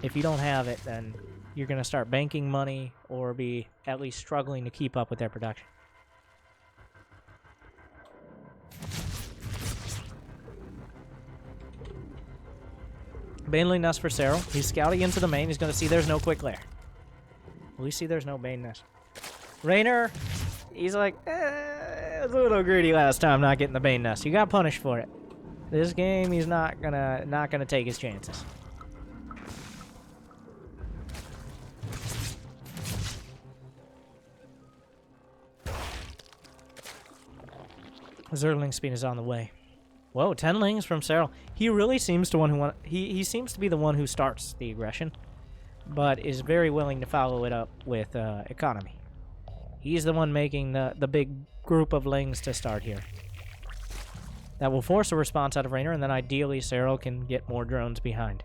if you don't have it, then you're going to start banking money or be at least struggling to keep up with their production. Baneling nest for Serral. He's scouting into the main. He's going to see there's no quick lair. We see there's no bane nest. Reynor, he's like, I was a little greedy last time not getting the bane nest. You got punished for it. This game, he's not gonna take his chances. Zergling speed is on the way. Whoa, 10 lings from Serral. He really seems to he seems to be the one who starts the aggression, but is very willing to follow it up with economy. He's the one making the big group of lings to start here. That will force a response out of Reynor, and then ideally Serral can get more drones behind.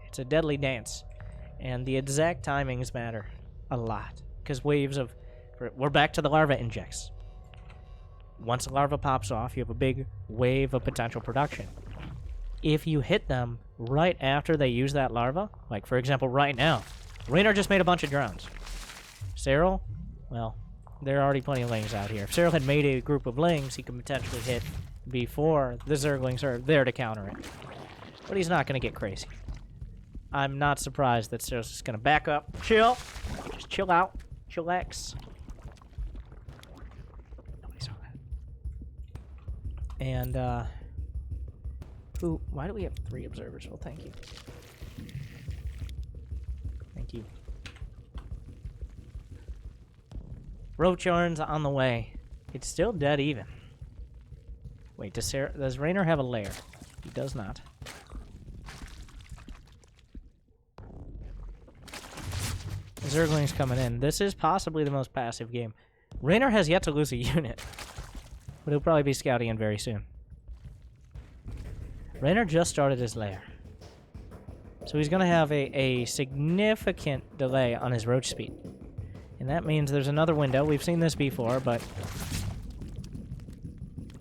It's a deadly dance, and the exact timings matter a lot, because waves of... We're back to the larva injects. Once a larva pops off, you have a big wave of potential production. If you hit them right after they use that larva, like for example right now, Reynor just made a bunch of drones. Serral, well, there are already plenty of lings out here. If Serral had made a group of lings, he could potentially hit before the Zerglings are there to counter it. But he's not going to get crazy. I'm not surprised that Serral's just going to back up, chill, just chill out, chillax. Nobody saw that. And, why do we have 3 observers? Well, thank you. Thank you. Roach yarns on the way. It's still dead even. Wait, does Reynor have a lair? He does not. Zergling's coming in. This is possibly the most passive game. Reynor has yet to lose a unit, but he'll probably be scouting in very soon. Reynor just started his lair, so he's going to have a significant delay on his roach speed. And that means there's another window. We've seen this before, but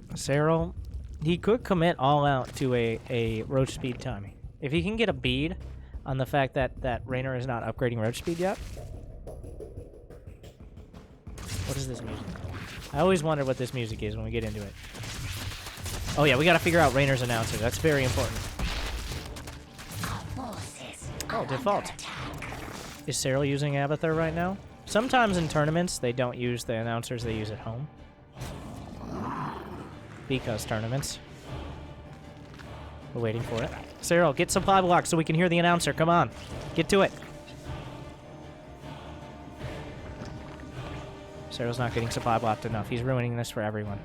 Serral, he could commit all out to a roach speed timing. If he can get a bead on the fact that Reynor is not upgrading roach speed yet. What is this music? I always wonder what this music is when we get into it. Oh yeah, we gotta figure out Reynor's announcer. That's very important. Oh, default. Is Serral using Abathur right now? Sometimes in tournaments, they don't use the announcers they use at home. Because tournaments. We're waiting for it. Serral, get supply blocks so we can hear the announcer. Come on. Get to it. Serral's not getting supply blocked enough. He's ruining this for everyone.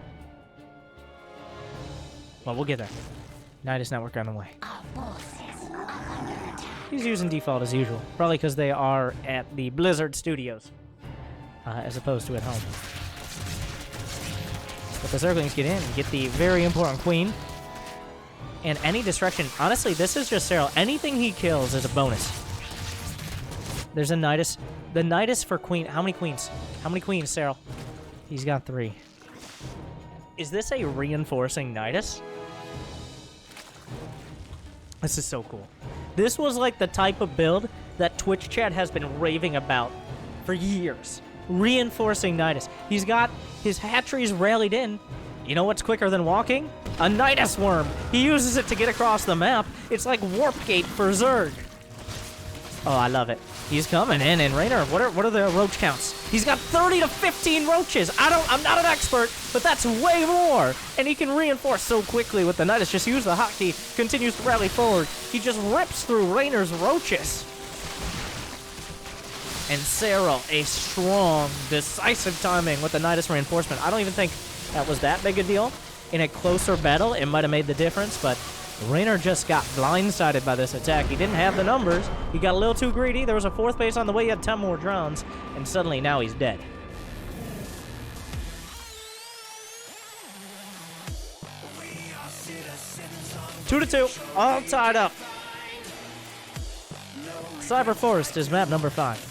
Well, we'll get there. Nidus network on the way. He's using default as usual. Probably because they are at the Blizzard Studios. As opposed to at home. But the Zerglings get in and get the very important queen. And any destruction. Honestly, this is just Serral. Anything he kills is a bonus. There's a Nidus. The Nidus for queen. How many queens? How many queens, Serral? He's got 3. Is this a reinforcing Nidus? This is so cool. This was like the type of build that Twitch chat has been raving about for years. Reinforcing Nidus. He's got his hatcheries rallied in. You know what's quicker than walking? A Nidus worm. He uses it to get across the map. It's like Warp Gate for Zerg. Oh, I love it. He's coming in, and Reynor, what are the roach counts? He's got 30 to 15 roaches. I'm not an expert, but that's way more. And he can reinforce so quickly with the Nidus. Just use the hotkey, continues to rally forward. He just rips through Reynor's roaches. And Serral, a strong, decisive timing with the Nidus reinforcement. I don't even think that was that big a deal. In a closer battle, it might have made the difference, but Reynor just got blindsided by this attack. He didn't have the numbers. He got a little too greedy. There was a 4th base on the way. He had 10 more drones, and suddenly now he's dead. Two to 2, all tied up. Cyber Forest is map number 5.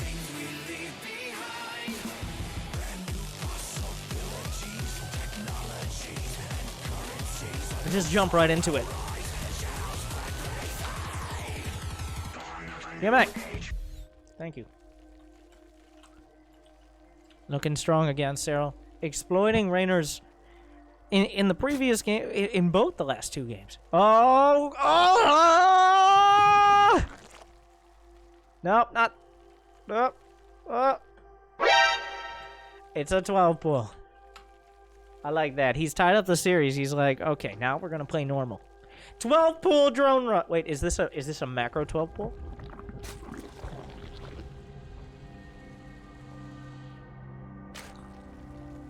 Just jump right into it. Get back. Thank you. Looking strong again, Serral. Exploiting Reynor's... In the previous game... In both the last 2 games. Oh! Oh! Nope, not... Nope. Oh. It's a 12 pull. I like that. He's tied up the series. He's like, okay, now we're gonna play normal. 12 pull drone run. Wait, is this a macro 12 pull?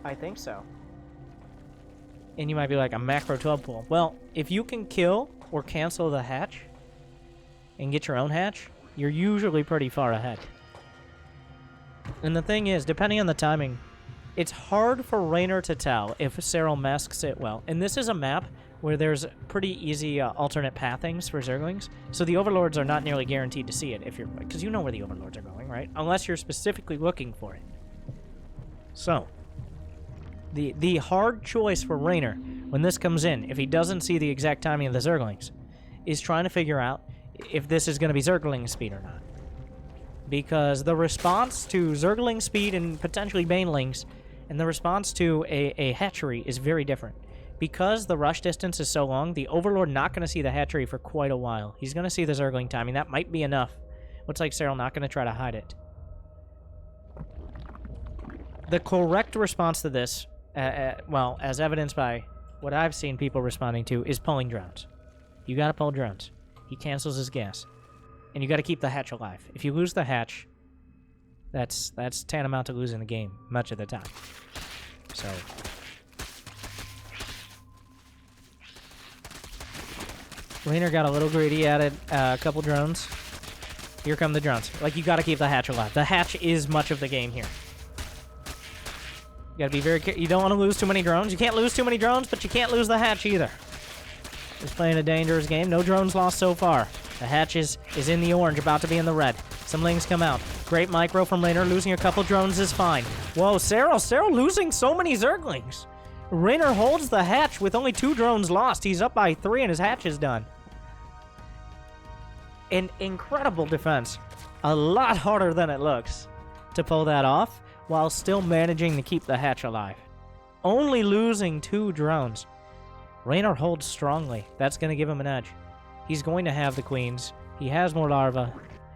I think so. And you might be like, a macro 12 pull. Well, if you can kill or cancel the hatch and get your own hatch, you're usually pretty far ahead. And the thing is, depending on the timing, it's hard for Reynor to tell if Serral masks it well. And this is a map where there's pretty easy alternate pathings for Zerglings, so the Overlords are not nearly guaranteed to see it if you're... Because you know where the Overlords are going, right? Unless you're specifically looking for it. So... The hard choice for Reynor, when this comes in, if he doesn't see the exact timing of the Zerglings, is trying to figure out if this is going to be Zergling speed or not. Because the response to Zergling speed and potentially Banelings, and the response to a hatchery is very different. Because the rush distance is so long, the Overlord not going to see the hatchery for quite a while. He's going to see the Zergling timing. That might be enough. Looks like Serral not going to try to hide it. The correct response to this... well, as evidenced by what I've seen people responding to, is pulling drones. You gotta pull drones. He cancels his gas. And you gotta keep the hatch alive. If you lose the hatch, that's tantamount to losing the game much of the time. So... Reynor got a little greedy, added a couple drones. Here come the drones. Like, you gotta keep the hatch alive. The hatch is much of the game here. You gotta be very careful. You don't want to lose too many drones. You can't lose too many drones, but you can't lose the hatch either. He's playing a dangerous game. No drones lost so far. The hatch is in the orange, about to be in the red. Some lings come out. Great micro from Reynor. Losing a couple drones is fine. Whoa, Serral losing so many Zerglings. Reynor holds the hatch with only 2 drones lost. He's up by 3 and his hatch is done. An incredible defense. A lot harder than it looks to pull that off, while still managing to keep the hatch alive. Only losing 2 drones. Reynor holds strongly. That's going to give him an edge. He's going to have the queens. He has more larvae.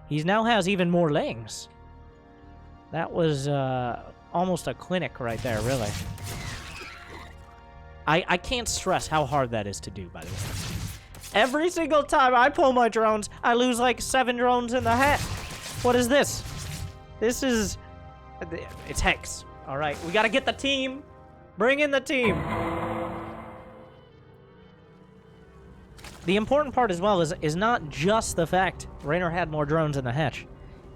He now has even more lings. That was almost a clinic right there, really. I can't stress how hard that is to do, by the way. Every single time I pull my drones, I lose like 7 drones in the hatch. What is this? This is... It's Hex. All right, we got to get the team. Bring in the team. The important part as well is not just the fact Reynor had more drones in the hatch.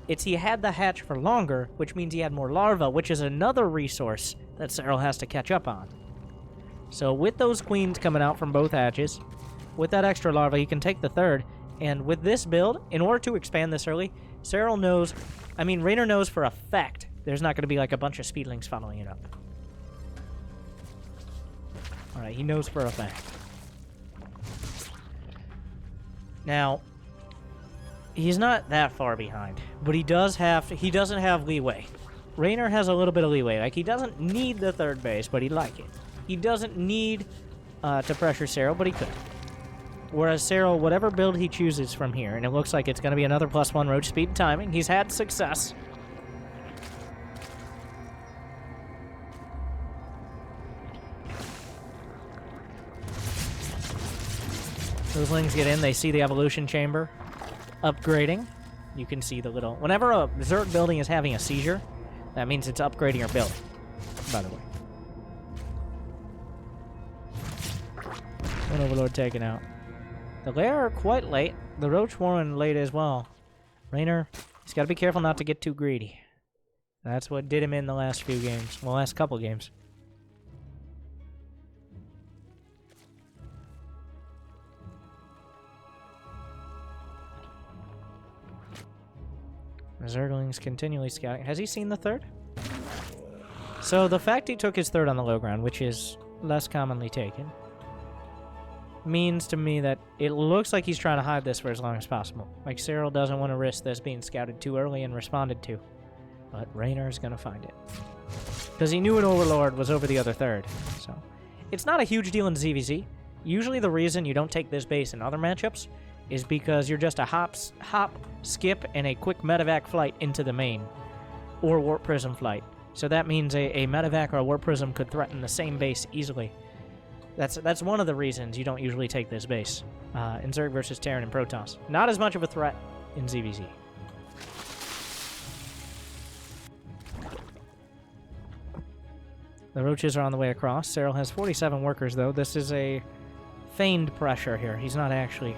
It's he had the hatch for longer, which means he had more larvae, which is another resource that Serral has to catch up on. So with those queens coming out from both hatches, with that extra larva, he can take the 3rd. And with this build, in order to expand this early, Serral knows... I mean, Reynor knows for a fact there's not going to be like a bunch of speedlings following it up. Alright, he knows for a fact. Now, he's not that far behind, but he doesn't have leeway. Reynor has a little bit of leeway. Like, he doesn't need the 3rd base, but he'd like it. He doesn't need to pressure Serral, but he could. Whereas Serral, whatever build he chooses from here, and it looks like it's going to be another +1 roach speed and timing, he's had success. Those lings get in, they see the evolution chamber upgrading. You can see the little... Whenever a Zerg building is having a seizure, that means it's upgrading your build, by the way. One Overlord taken out. The lair quite late. The Roach Warren late as well. Reynor, he's got to be careful not to get too greedy. That's what did him in the last few games. Well, last couple games. Zerglings continually scouting. Has he seen the 3rd? So the fact he took his 3rd on the low ground, which is less commonly taken, means to me that it looks like he's trying to hide this for as long as possible. Like, Serral doesn't want to risk this being scouted too early and responded to. But Reynor's going to find it. Because he knew an Overlord was over the other third. So, it's not a huge deal in ZVZ. Usually the reason you don't take this base in other matchups is because you're just a hop, skip, and a quick medevac flight into the main. Or Warp Prism flight. So that means a medevac or a Warp Prism could threaten the same base easily. That's one of the reasons you don't usually take this base in Zerg versus Terran and Protoss. Not as much of a threat in ZVZ. The Roaches are on the way across. Serral has 47 workers, though. This is a feigned pressure here. He's not actually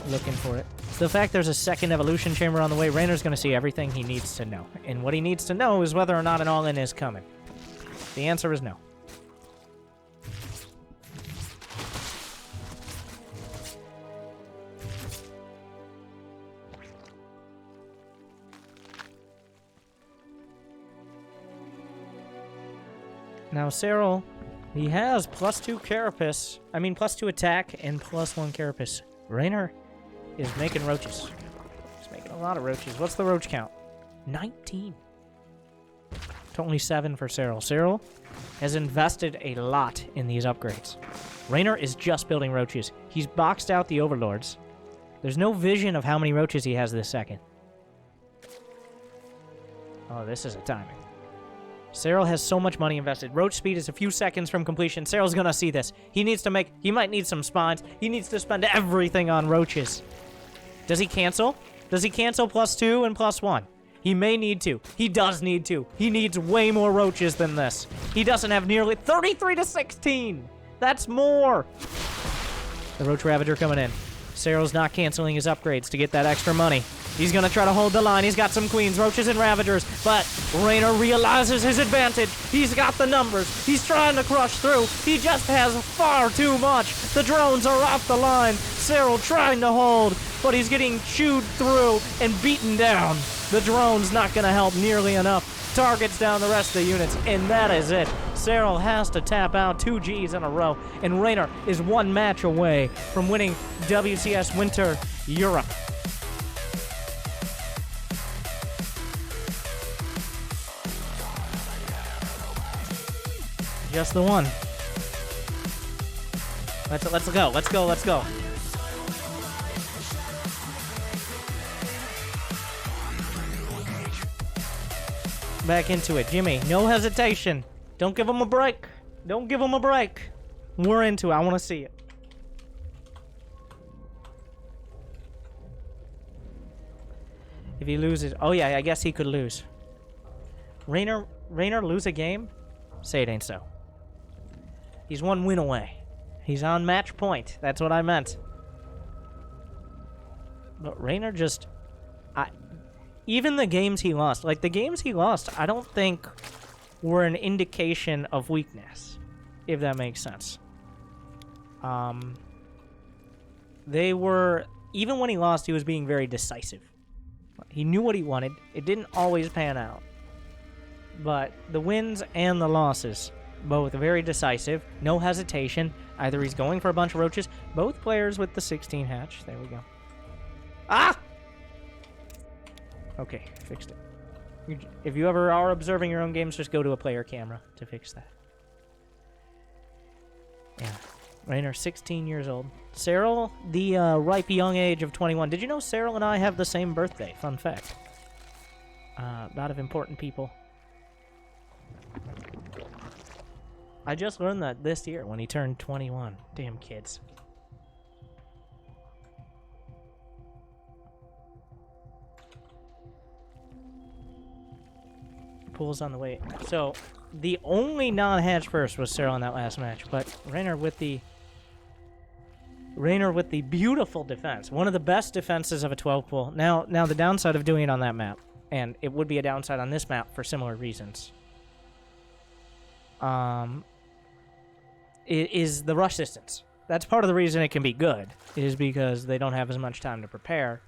looking for it. The fact there's a second evolution chamber on the way, Reynor's going to see everything he needs to know. And what he needs to know is whether or not an all-in is coming. The answer is no. Now, Serral, he has +2 carapace. I mean, +2 attack and +1 carapace. Reynor is making roaches. He's making a lot of roaches. What's the roach count? 19. To only 7 for Serral. Serral has invested a lot in these upgrades. Reynor is just building roaches. He's boxed out the Overlords. There's no vision of how many roaches he has this second. Oh, this is a timing. Serral has so much money invested. Roach speed is a few seconds from completion. Serral's gonna see this. He might need some spawns. He needs to spend everything on roaches. Does he cancel? Does he cancel +2 and +1? He may need to. He does need to. He needs way more roaches than this. He doesn't have nearly 33 to 16. That's more. The Roach Ravager coming in. Serral's not canceling his upgrades to get that extra money. He's going to try to hold the line. He's got some queens, roaches, and ravagers, but Reynor realizes his advantage. He's got the numbers. He's trying to crush through. He just has far too much. The drones are off the line. Serral trying to hold, but he's getting chewed through and beaten down. The drone's not going to help nearly enough. Targets down the rest of the units, and that is it. Serral has to tap out 2 Gs in a row, and Reynor is 1 match away from winning WCS Winter Europe. Just the one. Let's go. Let's go. Let's go. Back into it. Jimmy, no hesitation. Don't give him a break. Don't give him a break. We're into it. I want to see it. If he loses... Oh, yeah, I guess he could lose. Reynor lose a game? Say it ain't so. He's 1 win away. He's on match point. That's what I meant. But Reynor just... even the games he lost, like the games he lost, I don't think were an indication of weakness, if that makes sense. They were, even when he lost, he was being very decisive. He knew what he wanted. It didn't always pan out. But the wins and the losses, both very decisive, no hesitation. Either he's going for a bunch of roaches, both players with the 16 hatch. There we go. Ah! Okay, fixed it. If you ever are observing your own games, just go to a player camera to fix that. Yeah. Reynor, 16 years old. Serral, the ripe young age of 21. Did you know Serral and I have the same birthday? Fun fact. A lot of important people. I just learned that this year when he turned 21. Damn kids. Pool's on the way. So, the only non-hatch first was Serral in that last match, but Reynor with the beautiful defense. One of the best defenses of a 12 pool. Now the downside of doing it on that map, and it would be a downside on this map for similar reasons, it is the rush distance. That's part of the reason it can be good, is because they don't have as much time to prepare.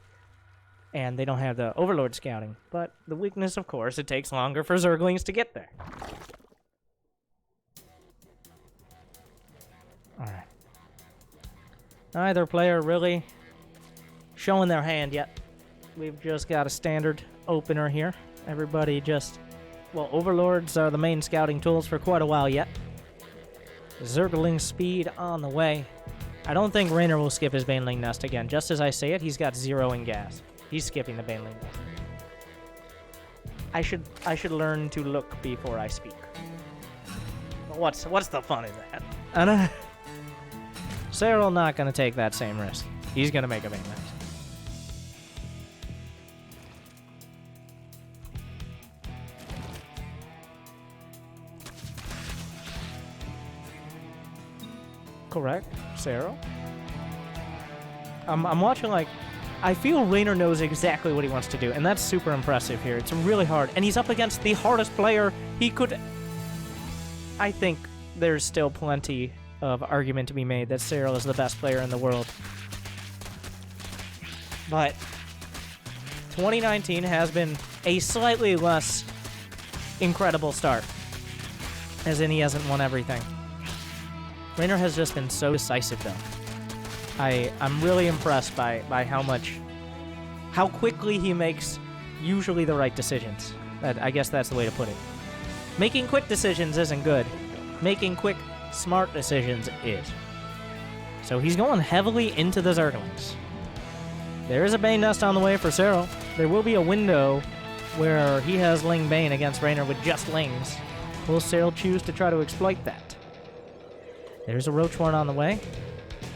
And they don't have the Overlord scouting. But the weakness, of course, it takes longer for Zerglings to get there. Alright. Neither player really showing their hand yet. We've just got a standard opener here. Everybody just... Well, Overlords are the main scouting tools for quite a while yet. Zergling speed on the way. I don't think Reynor will skip his Baneling Nest again. Just as I say it, he's got 0 in gas. He's skipping the Baneling Nest. I should learn to look before I speak. What's the fun in that? And Serral not gonna take that same risk. He's gonna make a Bane Nest. Correct, Serral. I'm watching, like, I feel Reynor knows exactly what he wants to do, and that's super impressive here. It's really hard, and he's up against the hardest player he could... I think there's still plenty of argument to be made that Serral is the best player in the world. But 2019 has been a slightly less incredible start, as in he hasn't won everything. Reynor has just been so decisive, though. I'm really impressed by how quickly he makes usually the right decisions. I guess that's the way to put it. Making quick decisions isn't good. Making quick, smart decisions is. So he's going heavily into the Zerglings. There is a Bane Nest on the way for Serral. There will be a window where he has Ling Bane against Reynor with just Lings. Will Serral choose to try to exploit that? There's a Roach Warren on the way.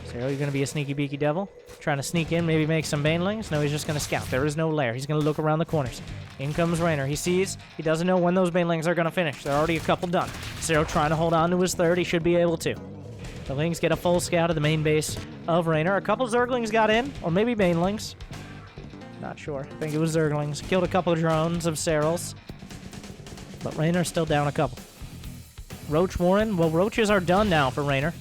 Serral, you're going to be a sneaky beaky devil. Trying to sneak in, maybe make some Banelings. No, he's just going to scout. There is no lair. He's going to look around the corners. In comes Reynor. He sees. He doesn't know when those Banelings are going to finish. There are already a couple done. Serral trying to hold on to his third. He should be able to. The Lings get a full scout of the main base of Reynor. A couple Zerglings got in, or maybe Banelings. Not sure. I think it was Zerglings. Killed a couple of drones of Serral's. But Reynor's still down a couple. Roach Warren. Well, roaches are done now for Reynor.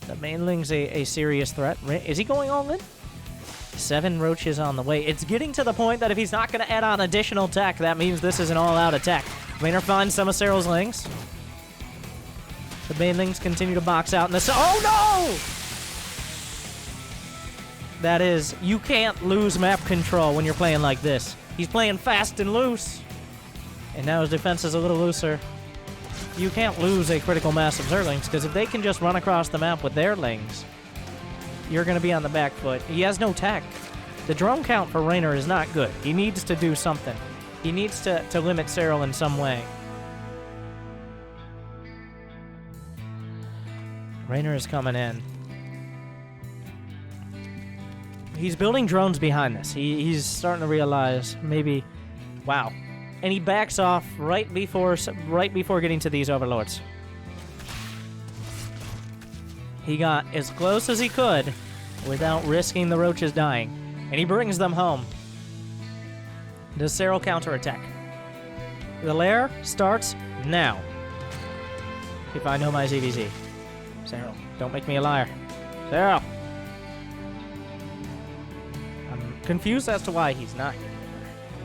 The Baneling's a serious threat. Is he going all in? 7 roaches on the way. It's getting to the point that if he's not going to add on additional tech, that means this is an all-out attack. Reynor finds some of Serral's Lings. The Banelings continue to box out in the... Oh, no! That is... You can't lose map control when you're playing like this. He's playing fast and loose. And now his defense is a little looser. You can't lose a critical mass of Zerglings, because if they can just run across the map with their Lings, you're going to be on the back foot. He has no tech. The drone count for Reynor is not good. He needs to do something. He needs to limit Serral in some way. Reynor is coming in. He's building drones behind this. He's starting to realize maybe... Wow. And he backs off right before getting to these Overlords. He got as close as he could without risking the roaches dying. And he brings them home. Does Serral counterattack? The lair starts now. If I know my ZVZ. Serral, don't make me a liar. Serral! I'm confused as to why he's not here.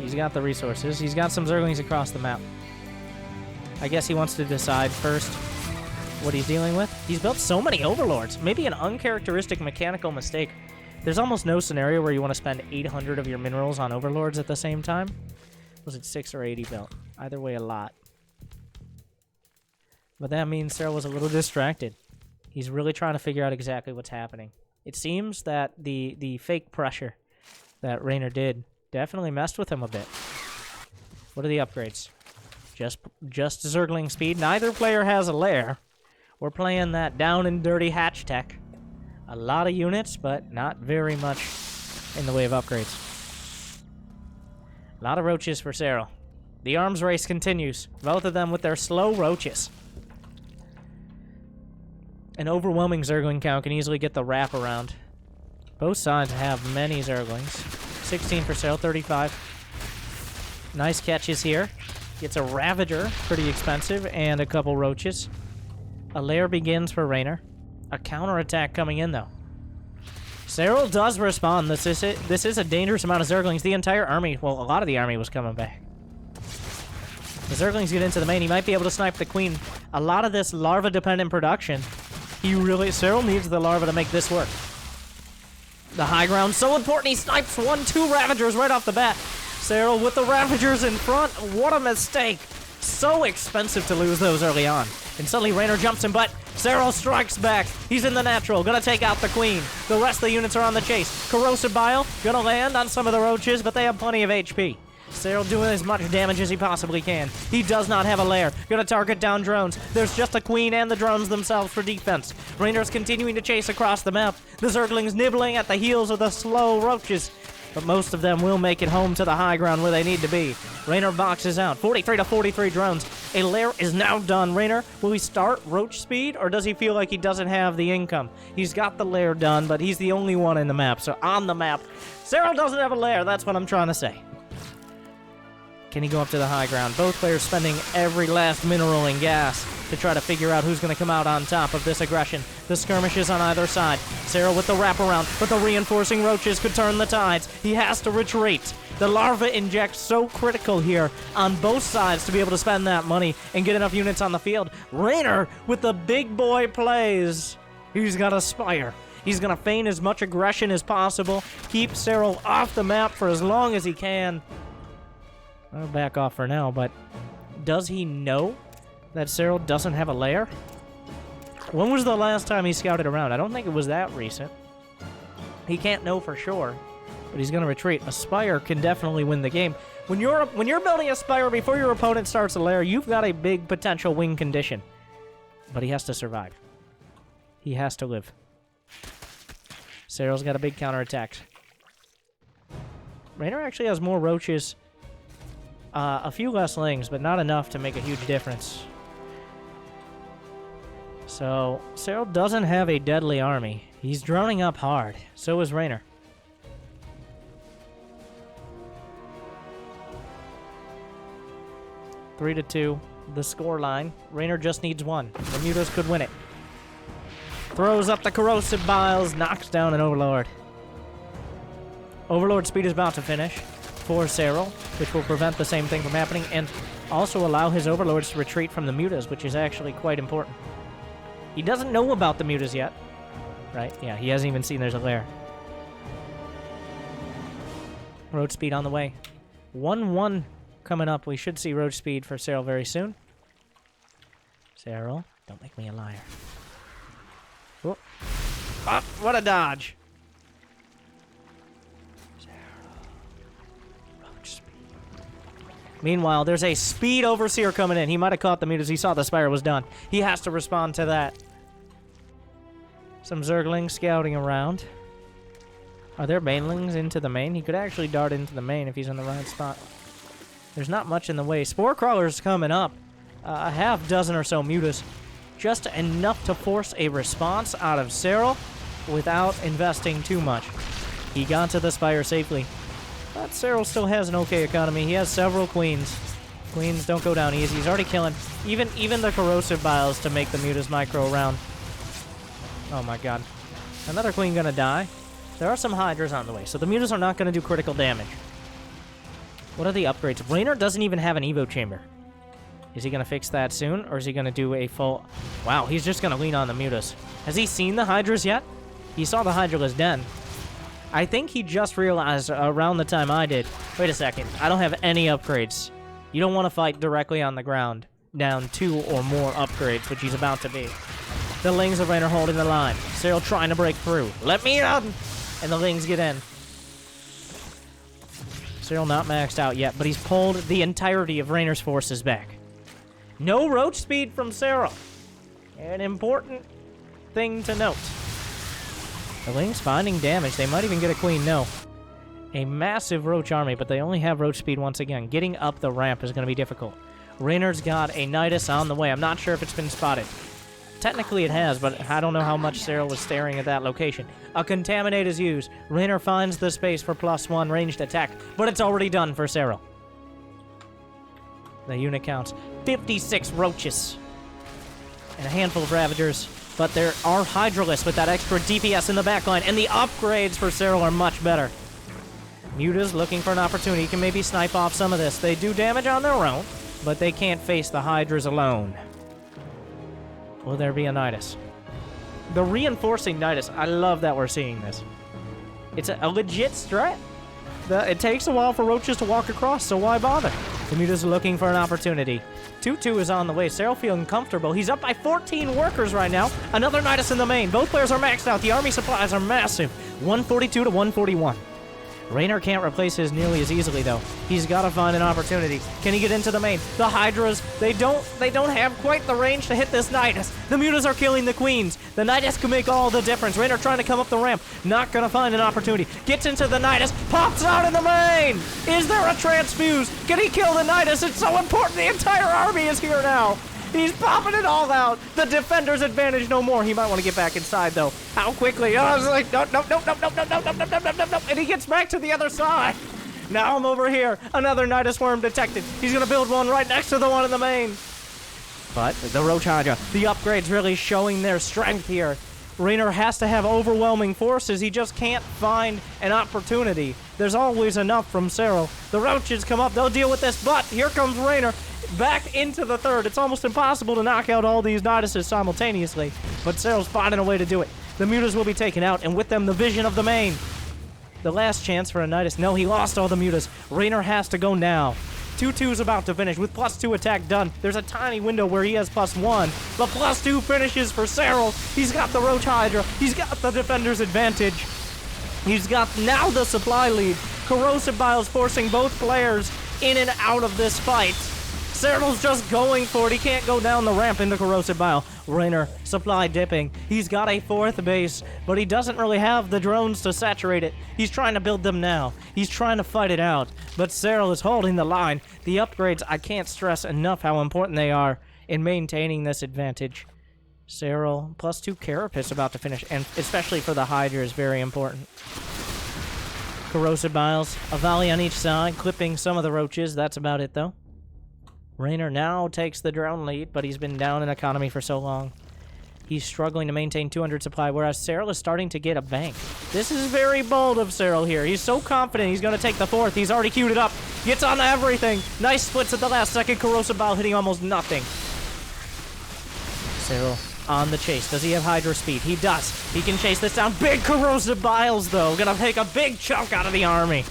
He's got the resources. He's got some Zerglings across the map. I guess he wants to decide first what he's dealing with. He's built so many Overlords. Maybe an uncharacteristic mechanical mistake. There's almost no scenario where you want to spend 800 of your minerals on Overlords at the same time. Was it 6 or 80 built? Either way, a lot. But that means Serral was a little distracted. He's really trying to figure out exactly what's happening. It seems that the fake pressure that Reynor did definitely messed with him a bit. What are the upgrades? Just Zergling speed. Neither player has a lair. We're playing that down and dirty hatch tech. A lot of units, but not very much in the way of upgrades. A lot of roaches for Serral. The arms race continues. Both of them with their slow roaches. An overwhelming Zergling count can easily get the wrap around. Both sides have many Zerglings. 16 for Serral, 35. Nice catches here. Gets a Ravager, pretty expensive, and a couple roaches. A lair begins for Reynor. A counterattack coming in, though. Serral does respond. This is a dangerous amount of Zerglings. The entire army, well, a lot of the army was coming back. The Zerglings get into the main. He might be able to snipe the Queen. A lot of this larva-dependent production Serral needs the larva to make this work. The high ground so important. He snipes 1-2 Ravagers right off the bat. Serral with the Ravagers in front. What a mistake. So expensive to lose those early on. And suddenly Reynor jumps in, but Serral strikes back. He's in the natural, gonna take out the queen. The rest of the units are on the chase. Corrosive Bile gonna land on some of the roaches, but they have plenty of HP. Serral doing as much damage as he possibly can. He does not have a lair. Gonna target down drones. There's just a queen and the drones themselves for defense. Reynor's continuing to chase across the map. The Zerglings nibbling at the heels of the slow roaches. But most of them will make it home to the high ground where they need to be. Reynor boxes out. 43 to 43 drones. A lair is now done. Reynor, will he start roach speed, or does he feel like he doesn't have the income? He's got the lair done, but he's the only one in the map. So on the map, Serral doesn't have a lair. That's what I'm trying to say. Can he go up to the high ground? Both players spending every last mineral and gas to try to figure out who's going to come out on top of this aggression. The skirmishes on either side. Serral with the wraparound, but the reinforcing roaches could turn the tides. He has to retreat. The larva inject so critical here on both sides to be able to spend that money and get enough units on the field. Reynor with the big boy plays. He's got a Spire. He's going to feign as much aggression as possible. Keep Serral off the map for as long as he can. I'll back off for now, but does he know that Serral doesn't have a lair? When was the last time he scouted around? I don't think it was that recent. He can't know for sure, but he's going to retreat. A Spire can definitely win the game. When you're building a Spire before your opponent starts a lair, you've got a big potential win condition. But he has to survive. He has to live. Serral's got a big counterattack. Reynor actually has more roaches. A few less lings, but not enough to make a huge difference. So, Serral doesn't have a deadly army. He's droning up hard. So is Reynor. Three to 2, the score line. Reynor just needs 1. The Mutas could win it. Throws up the corrosive biles, knocks down an Overlord. Overlord speed is about to finish for Serral, which will prevent the same thing from happening, and also allow his Overlords to retreat from the Mutas, which is actually quite important. He doesn't know about the Mutas yet, right? Yeah, he hasn't even seen there's a lair. Road speed on the way. 1-1 coming up. We should see road speed for Serral very soon. Serral, don't make me a liar. Oh, what a dodge! Meanwhile, there's a speed overseer coming in. He might have caught the Mutas. He saw the Spire was done. He has to respond to that. Some Zerglings scouting around. Are there Banelings into the main? He could actually dart into the main if he's in the right spot. There's not much in the way. Spore Crawler's coming up. A half dozen or so Mutas. Just enough to force a response out of Serral without investing too much. He got to the Spire safely. But Serral still has an okay economy. He has several queens. Queens don't go down easy. He's already killing even the corrosive biles to make the Mutas micro around. Oh my god. Another queen gonna die. There are some Hydras on the way, so the Mutas are not gonna do critical damage. What are the upgrades? Reynor doesn't even have an Evo chamber. Is he gonna fix that soon, or is he gonna do a full... Wow, he's just gonna lean on the Mutas. Has he seen the Hydras yet? He saw the Hydra's den. I think he just realized around the time I did, wait a second, I don't have any upgrades. You don't want to fight directly on the ground, down 2 or more upgrades, which he's about to be. The Lings of Reynor holding the line. Serral trying to break through. Let me in! And the Lings get in. Serral not maxed out yet, but he's pulled the entirety of Reynor's forces back. No roach speed from Serral. An important thing to note. The Lings finding damage. They might even get a queen. No. A massive roach army, but they only have roach speed once again. Getting up the ramp is going to be difficult. Reynor's got a Nidus on the way. I'm not sure if it's been spotted. Technically it has, but I don't know how much Serral was staring at that location. A Contaminate is used. Reynor finds the space for +1 ranged attack, but it's already done for Serral. The unit counts 56 roaches and a handful of Ravagers. But there are Hydralisks with that extra DPS in the backline, and the upgrades for Serral are much better. Muta's looking for an opportunity. He can maybe snipe off some of this. They do damage on their own, but they can't face the Hydras alone. Will there be a Nidus? The reinforcing Nidus. I love that we're seeing this. It's a legit strat. It takes a while for roaches to walk across, so why bother? The Muta's looking for an opportunity. 2-2 is on the way. Serral feeling comfortable. He's up by 14 workers right now. Another Nidus in the main. Both players are maxed out. The army supplies are massive. 142 to 141. Reynor can't replace his nearly as easily, though. He's got to find an opportunity. Can he get into the main? The Hydras, they don't have quite the range to hit this Nidus. The Mutas are killing the Queens. The Nidus can make all the difference. Reynor trying to come up the ramp. Not going to find an opportunity. Gets into the Nidus. Pops out in the main. Is there a transfuse? Can he kill the Nidus? It's so important. The entire army is here now. He's popping it all out. The defender's advantage no more. He might want to get back inside, though. How quickly? Oh, it's like, no. And he gets back to the other side. Now I'm over here. Another Nidus worm detected. He's going to build one right next to the one in the main. But the Roach Hydra, the upgrades really showing their strength here. Reynor has to have overwhelming forces. He just can't find an opportunity. There's always enough from Serral. The Roaches come up. They'll deal with this, but here comes Reynor. Back into the third. It's almost impossible to knock out all these Niduses simultaneously, but Serral's finding a way to do it. The Mutas will be taken out, and with them, the vision of the main. The last chance for a Nidus. No, he lost all the Mutas. Reynor has to go now. 2-2's about to finish with +2 attack done. There's a tiny window where he has +1, but +2 finishes for Serral. He's got the Roach Hydra. He's got the defender's advantage. He's got now the supply lead. Corrosive Biles forcing both players in and out of this fight. Serral's just going for it. He can't go down the ramp into Corrosive Bile. Reynor, supply dipping. He's got a 4th base, but he doesn't really have the drones to saturate it. He's trying to build them now. He's trying to fight it out, but Serral is holding the line. The upgrades, I can't stress enough how important they are in maintaining this advantage. Serral, +2 Carapace about to finish, and especially for the Hydra is very important. Corrosive Biles, a volley on each side, clipping some of the roaches. That's about it, though. Reynor now takes the drone lead, but he's been down in economy for so long. He's struggling to maintain 200 supply, whereas Serral is starting to get a bank. This is very bold of Serral here. He's so confident he's going to take the 4th. He's already queued it up. Gets on everything. Nice splits at the last second. Corrosive Bile hitting almost nothing. Serral on the chase. Does he have Hydra speed? He does. He can chase this down. Big Corrosive Biles, though. Gonna take a big chunk out of the army.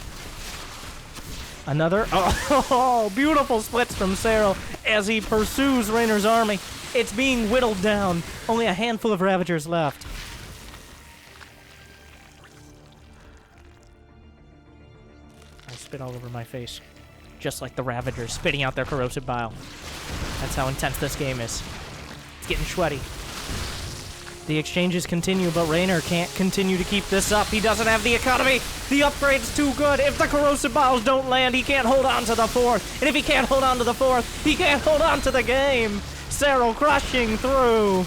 Another, oh, beautiful splits from Serral as he pursues Reynor's army. It's being whittled down. Only a handful of Ravagers left. I spit all over my face. Just like the Ravagers spitting out their Corrosive Bile. That's how intense this game is. It's getting sweaty. The exchanges continue, but Reynor can't continue to keep this up. He doesn't have the economy. The upgrade's too good. If the Corrosive Biles don't land, he can't hold on to the 4th. And if he can't hold on to the 4th, he can't hold on to the game. Serral crushing through.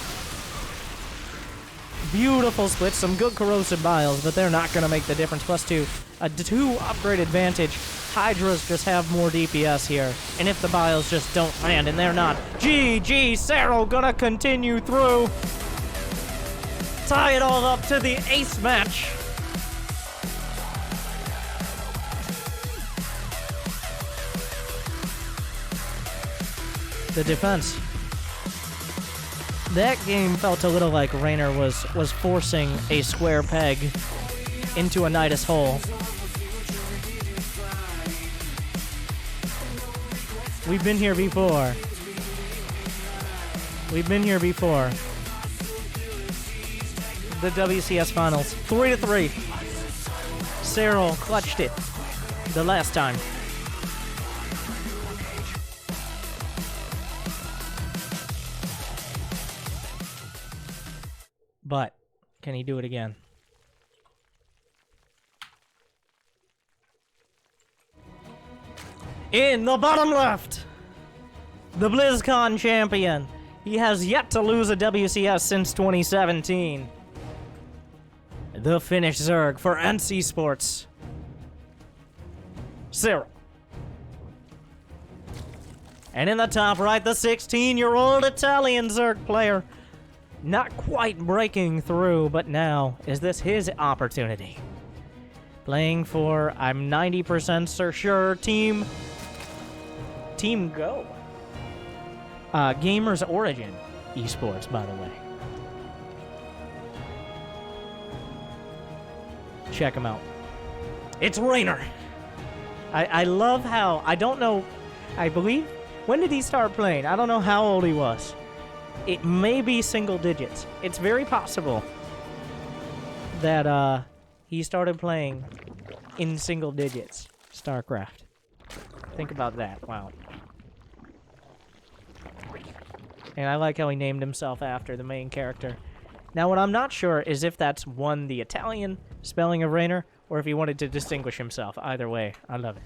Beautiful splits, some good Corrosive Biles, but they're not going to make the difference. +2, a 2 upgrade advantage. Hydras just have more DPS here. And if the Biles just don't land, and they're not, GG, Serral gonna continue through. Tie it all up to the ace match. The defense. That game felt a little like Reynor was forcing a square peg into a Nidus hole. We've been here before. We've been here before. The WCS finals. 3-3. Serral clutched it the last time. But can he do it again? In the bottom left, the BlizzCon champion. He has yet to lose a WCS since 2017. The Finnish Zerg for NC Sports. Serral. And in the top right, the 16-year-old Italian Zerg player. Not quite breaking through, but now, is this his opportunity? Playing for, I'm 90% sure, Team Go. Gamers Origin Esports, by the way. check him out. It's Reynor. I love how, I don't know, I believe, when did he start playing? I don't know how old he was. It may be single digits. It's very possible that he started playing in single digits StarCraft. Think about that. Wow. And I like how he named himself after the main character. Now, what I'm not sure is if that's one, the Italian spelling of Reynor, or if he wanted to distinguish himself. Either way, I love it.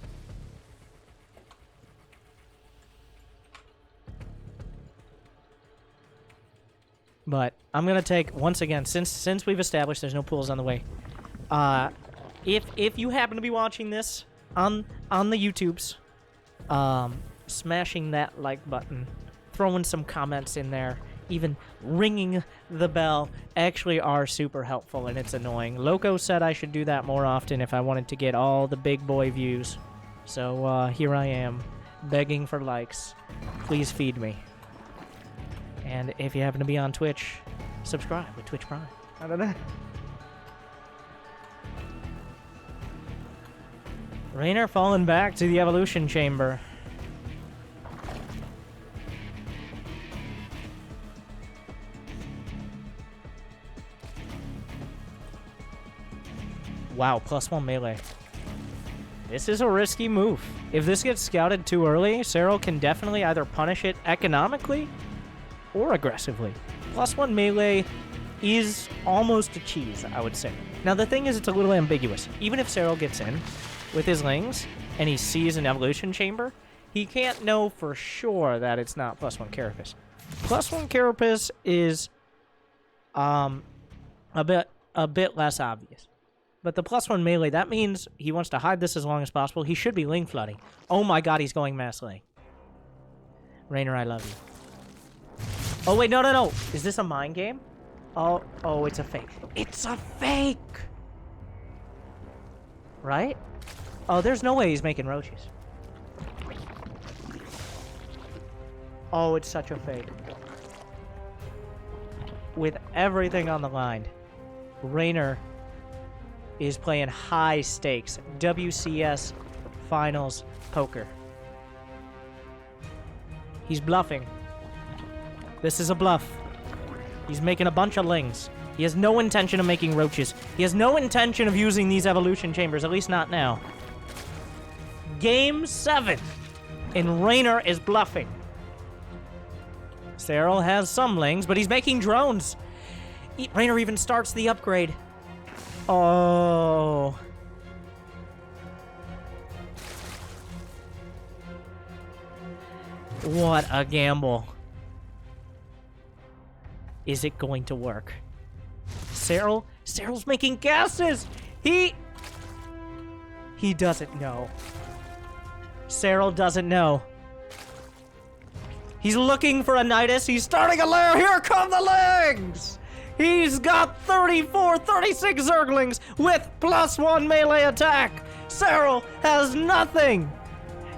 But I'm gonna take, once again, since we've established there's no pools on the way, if you happen to be watching this on the YouTubes, smashing that like button, throwing some comments in there, even ringing the bell actually are super helpful, and it's annoying. Loco said I should do that more often if I wanted to get all the big boy views. So here I am, begging for likes. Please feed me. And if you happen to be on Twitch, subscribe with Twitch Prime. I don't know. Reynor falling back to the evolution chamber. Wow, +1 melee. This is a risky move. If this gets scouted too early, Serral can definitely either punish it economically or aggressively. +1 melee is almost a cheese, I would say. Now, the thing is, it's a little ambiguous. Even if Serral gets in with his lings and he sees an evolution chamber, he can't know for sure that it's not +1 carapace. +1 carapace is a bit less obvious. But the +1 melee, that means he wants to hide this as long as possible. He should be ling flooding. Oh my god, he's going mass ling. Reynor, I love you. Oh wait, no. Is this a mind game? Oh, it's a fake. It's a fake! Right? Oh, there's no way he's making roaches. Oh, it's such a fake. With everything on the line, Reynor is playing high stakes WCS finals poker. He's bluffing. This is a bluff. He's making a bunch of lings. He has no intention of making roaches. He has no intention of using these evolution chambers, at least not now. Game 7. And Reynor is bluffing. Serral has some lings, but he's making drones. Reynor even starts the upgrade. Oh. What a gamble. Is it going to work? Serral's making gases! He doesn't know. Serral doesn't know. He's looking for a Nidus. He's starting a lair. Here come the legs! He's got 34, 36 Zerglings with +1 melee attack. Serral has nothing.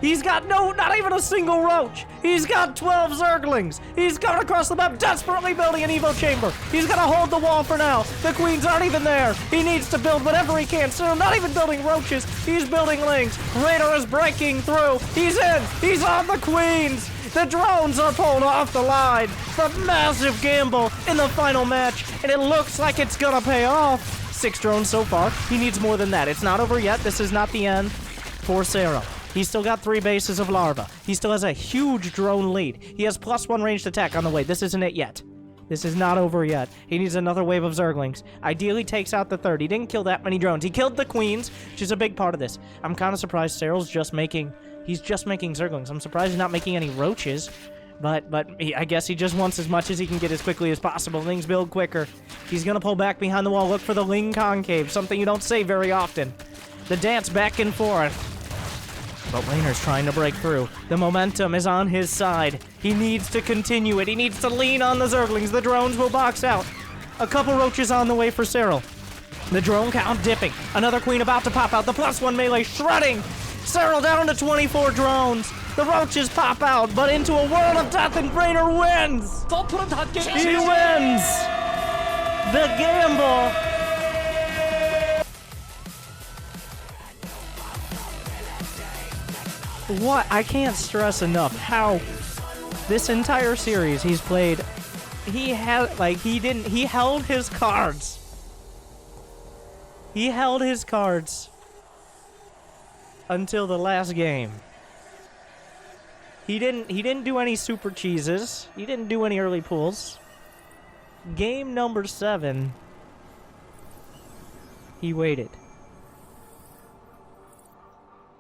He's got not even a single roach. He's got 12 Zerglings. He's coming across the map, desperately building an Evo chamber. He's gonna hold the wall for now. The queens aren't even there. He needs to build whatever he can. So not even building roaches. He's building lings. Reynor is breaking through. He's in. He's on the queens. The drones are pulled off the line. The massive gamble in the final match, and it looks like it's gonna pay off. 6 drones so far. He needs more than that. It's not over yet. This is not the end for Serral. He's still got 3 bases of larva. He still has a huge drone lead. He has +1 ranged attack on the way. This isn't it yet. This is not over yet. He needs another wave of Zerglings. Ideally takes out the 3rd. He didn't kill that many drones. He killed the queens, which is a big part of this. I'm kind of surprised Serral's just making Zerglings. I'm surprised he's not making any roaches. But I guess he just wants as much as he can get as quickly as possible. Lings build quicker. He's going to pull back behind the wall, look for the Ling Concave, something you don't say very often. The dance back and forth. But Reynor's trying to break through. The momentum is on his side. He needs to continue it. He needs to lean on the Zerglings. The drones will box out. A couple roaches on the way for Serral. The drone count dipping. Another queen about to pop out. The +1 melee shredding. Serral down to 24 drones. The roaches pop out, but into a world of death, and Reynor wins. He wins. The gamble What? I can't stress enough how this entire series he's played. He held his cards. He held his cards until the last game. He didn't do any super cheeses. He didn't do any early pulls. Game number 7, he waited.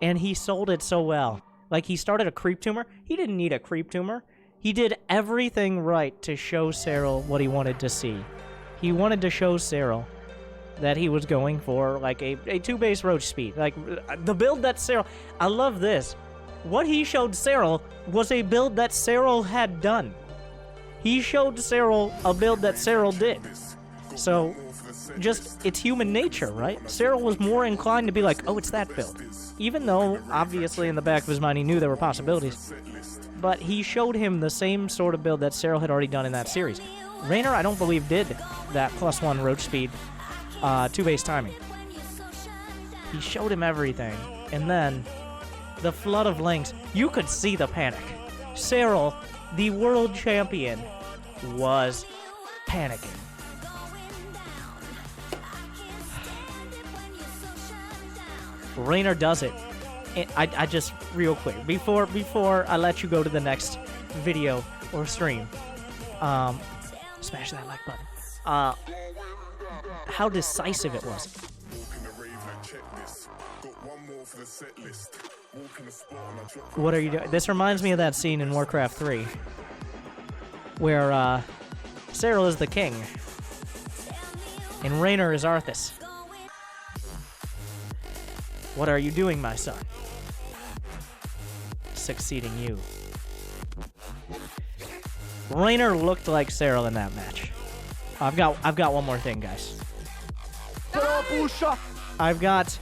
And he sold it so well. Like, he started a creep tumor. He didn't need a creep tumor. He did everything right to show Serral what he wanted to see. He wanted to show Serral that he was going for, like, a 2-base roach speed. Like, the build that Serral... I love this. What he showed Serral was a build that Serral had done. He showed Serral a build that Serral did. So, just, it's human nature, right? Serral was more inclined to be like, oh, it's that build. Even though, obviously, in the back of his mind, he knew there were possibilities. But he showed him the same sort of build that Serral had already done in that series. Reynor, I don't believe, did that +1 roach speed, 2-base timing. He showed him everything. And then, the flood of links, you could see the panic. Serral, the world champion, was panicking. Reynor does it. I just, real quick, before I let you go to the next video or stream, smash that like button. How decisive it was. What are you doing? This reminds me of that scene in Warcraft 3, where Serral is the king, and Reynor is Arthas. What are you doing, my son? Succeeding you. Reynor looked like Serral in that match. I've got one more thing, guys. I've got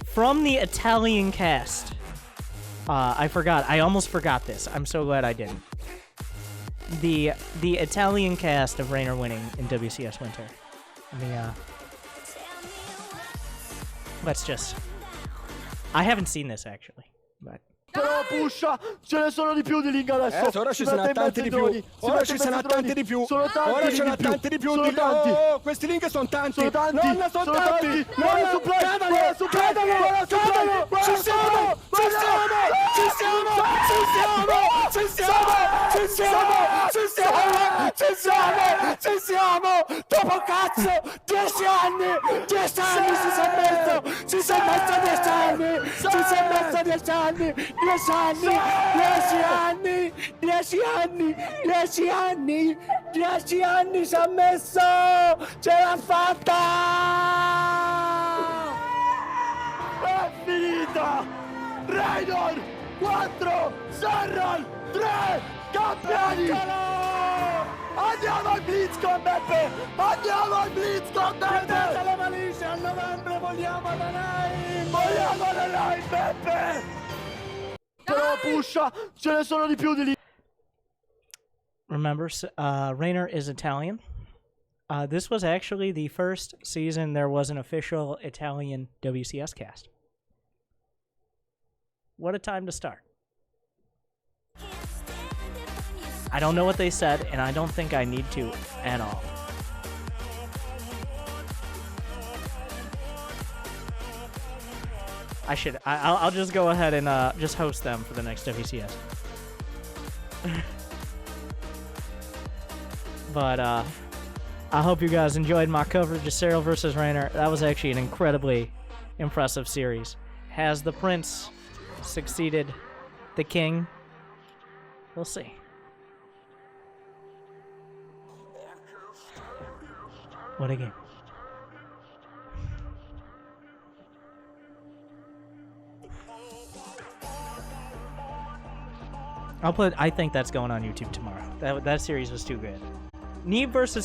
from the Italian cast. I almost forgot this. I'm so glad I didn't. The Italian cast of Reynor winning in WCS Winter. Let's just... I haven't seen this, actually, but... Però pusha, ce ne sono di più di link adesso. Ora ci sono tanti di più. Ora ci sono tanti di più. Sono tanti. Ora ci sono tanti di più. Sono tanti. Oh, questi link sono tanti. Sono tanti. Nonna, sono tanti. Guarda su play. Guarda su play. Guarda su play. Ci siamo. Ci siamo. Ci siamo. Ci siamo. Ci siamo. Ci siamo. Ci siamo. Ci siamo. Ci siamo. Dopo cazzo 10 anni. 10 anni si è messo. Ci si è messo 10 anni. Ci si è messo 10 anni. 10 anni, 10 anni, 10 anni, 10 anni, 10 anni ci ha messo! Ce l'ha fatta! È finita! Reynor 4, Serral 3, campioni! Andiamo al BlitzCon, Beppe! Andiamo al BlitzCon, Beppe! Chiudete le valigie, a novembre vogliamo la live! Vogliamo la live, Beppe! Però pusha, ce ne sono di più di lì. Remember, Reynor is Italian. This was actually the first season there was an official Italian WCS cast. What a time to start. I don't know what they said, and I don't think I need to at all. I'll just go ahead and just host them for the next WCS. But I hope you guys enjoyed my coverage of Serral versus Reynor. That was actually an incredibly impressive series. Has the prince succeeded the king? We'll see. What a game. I think that's going on YouTube tomorrow. That series was too good. Neeb versus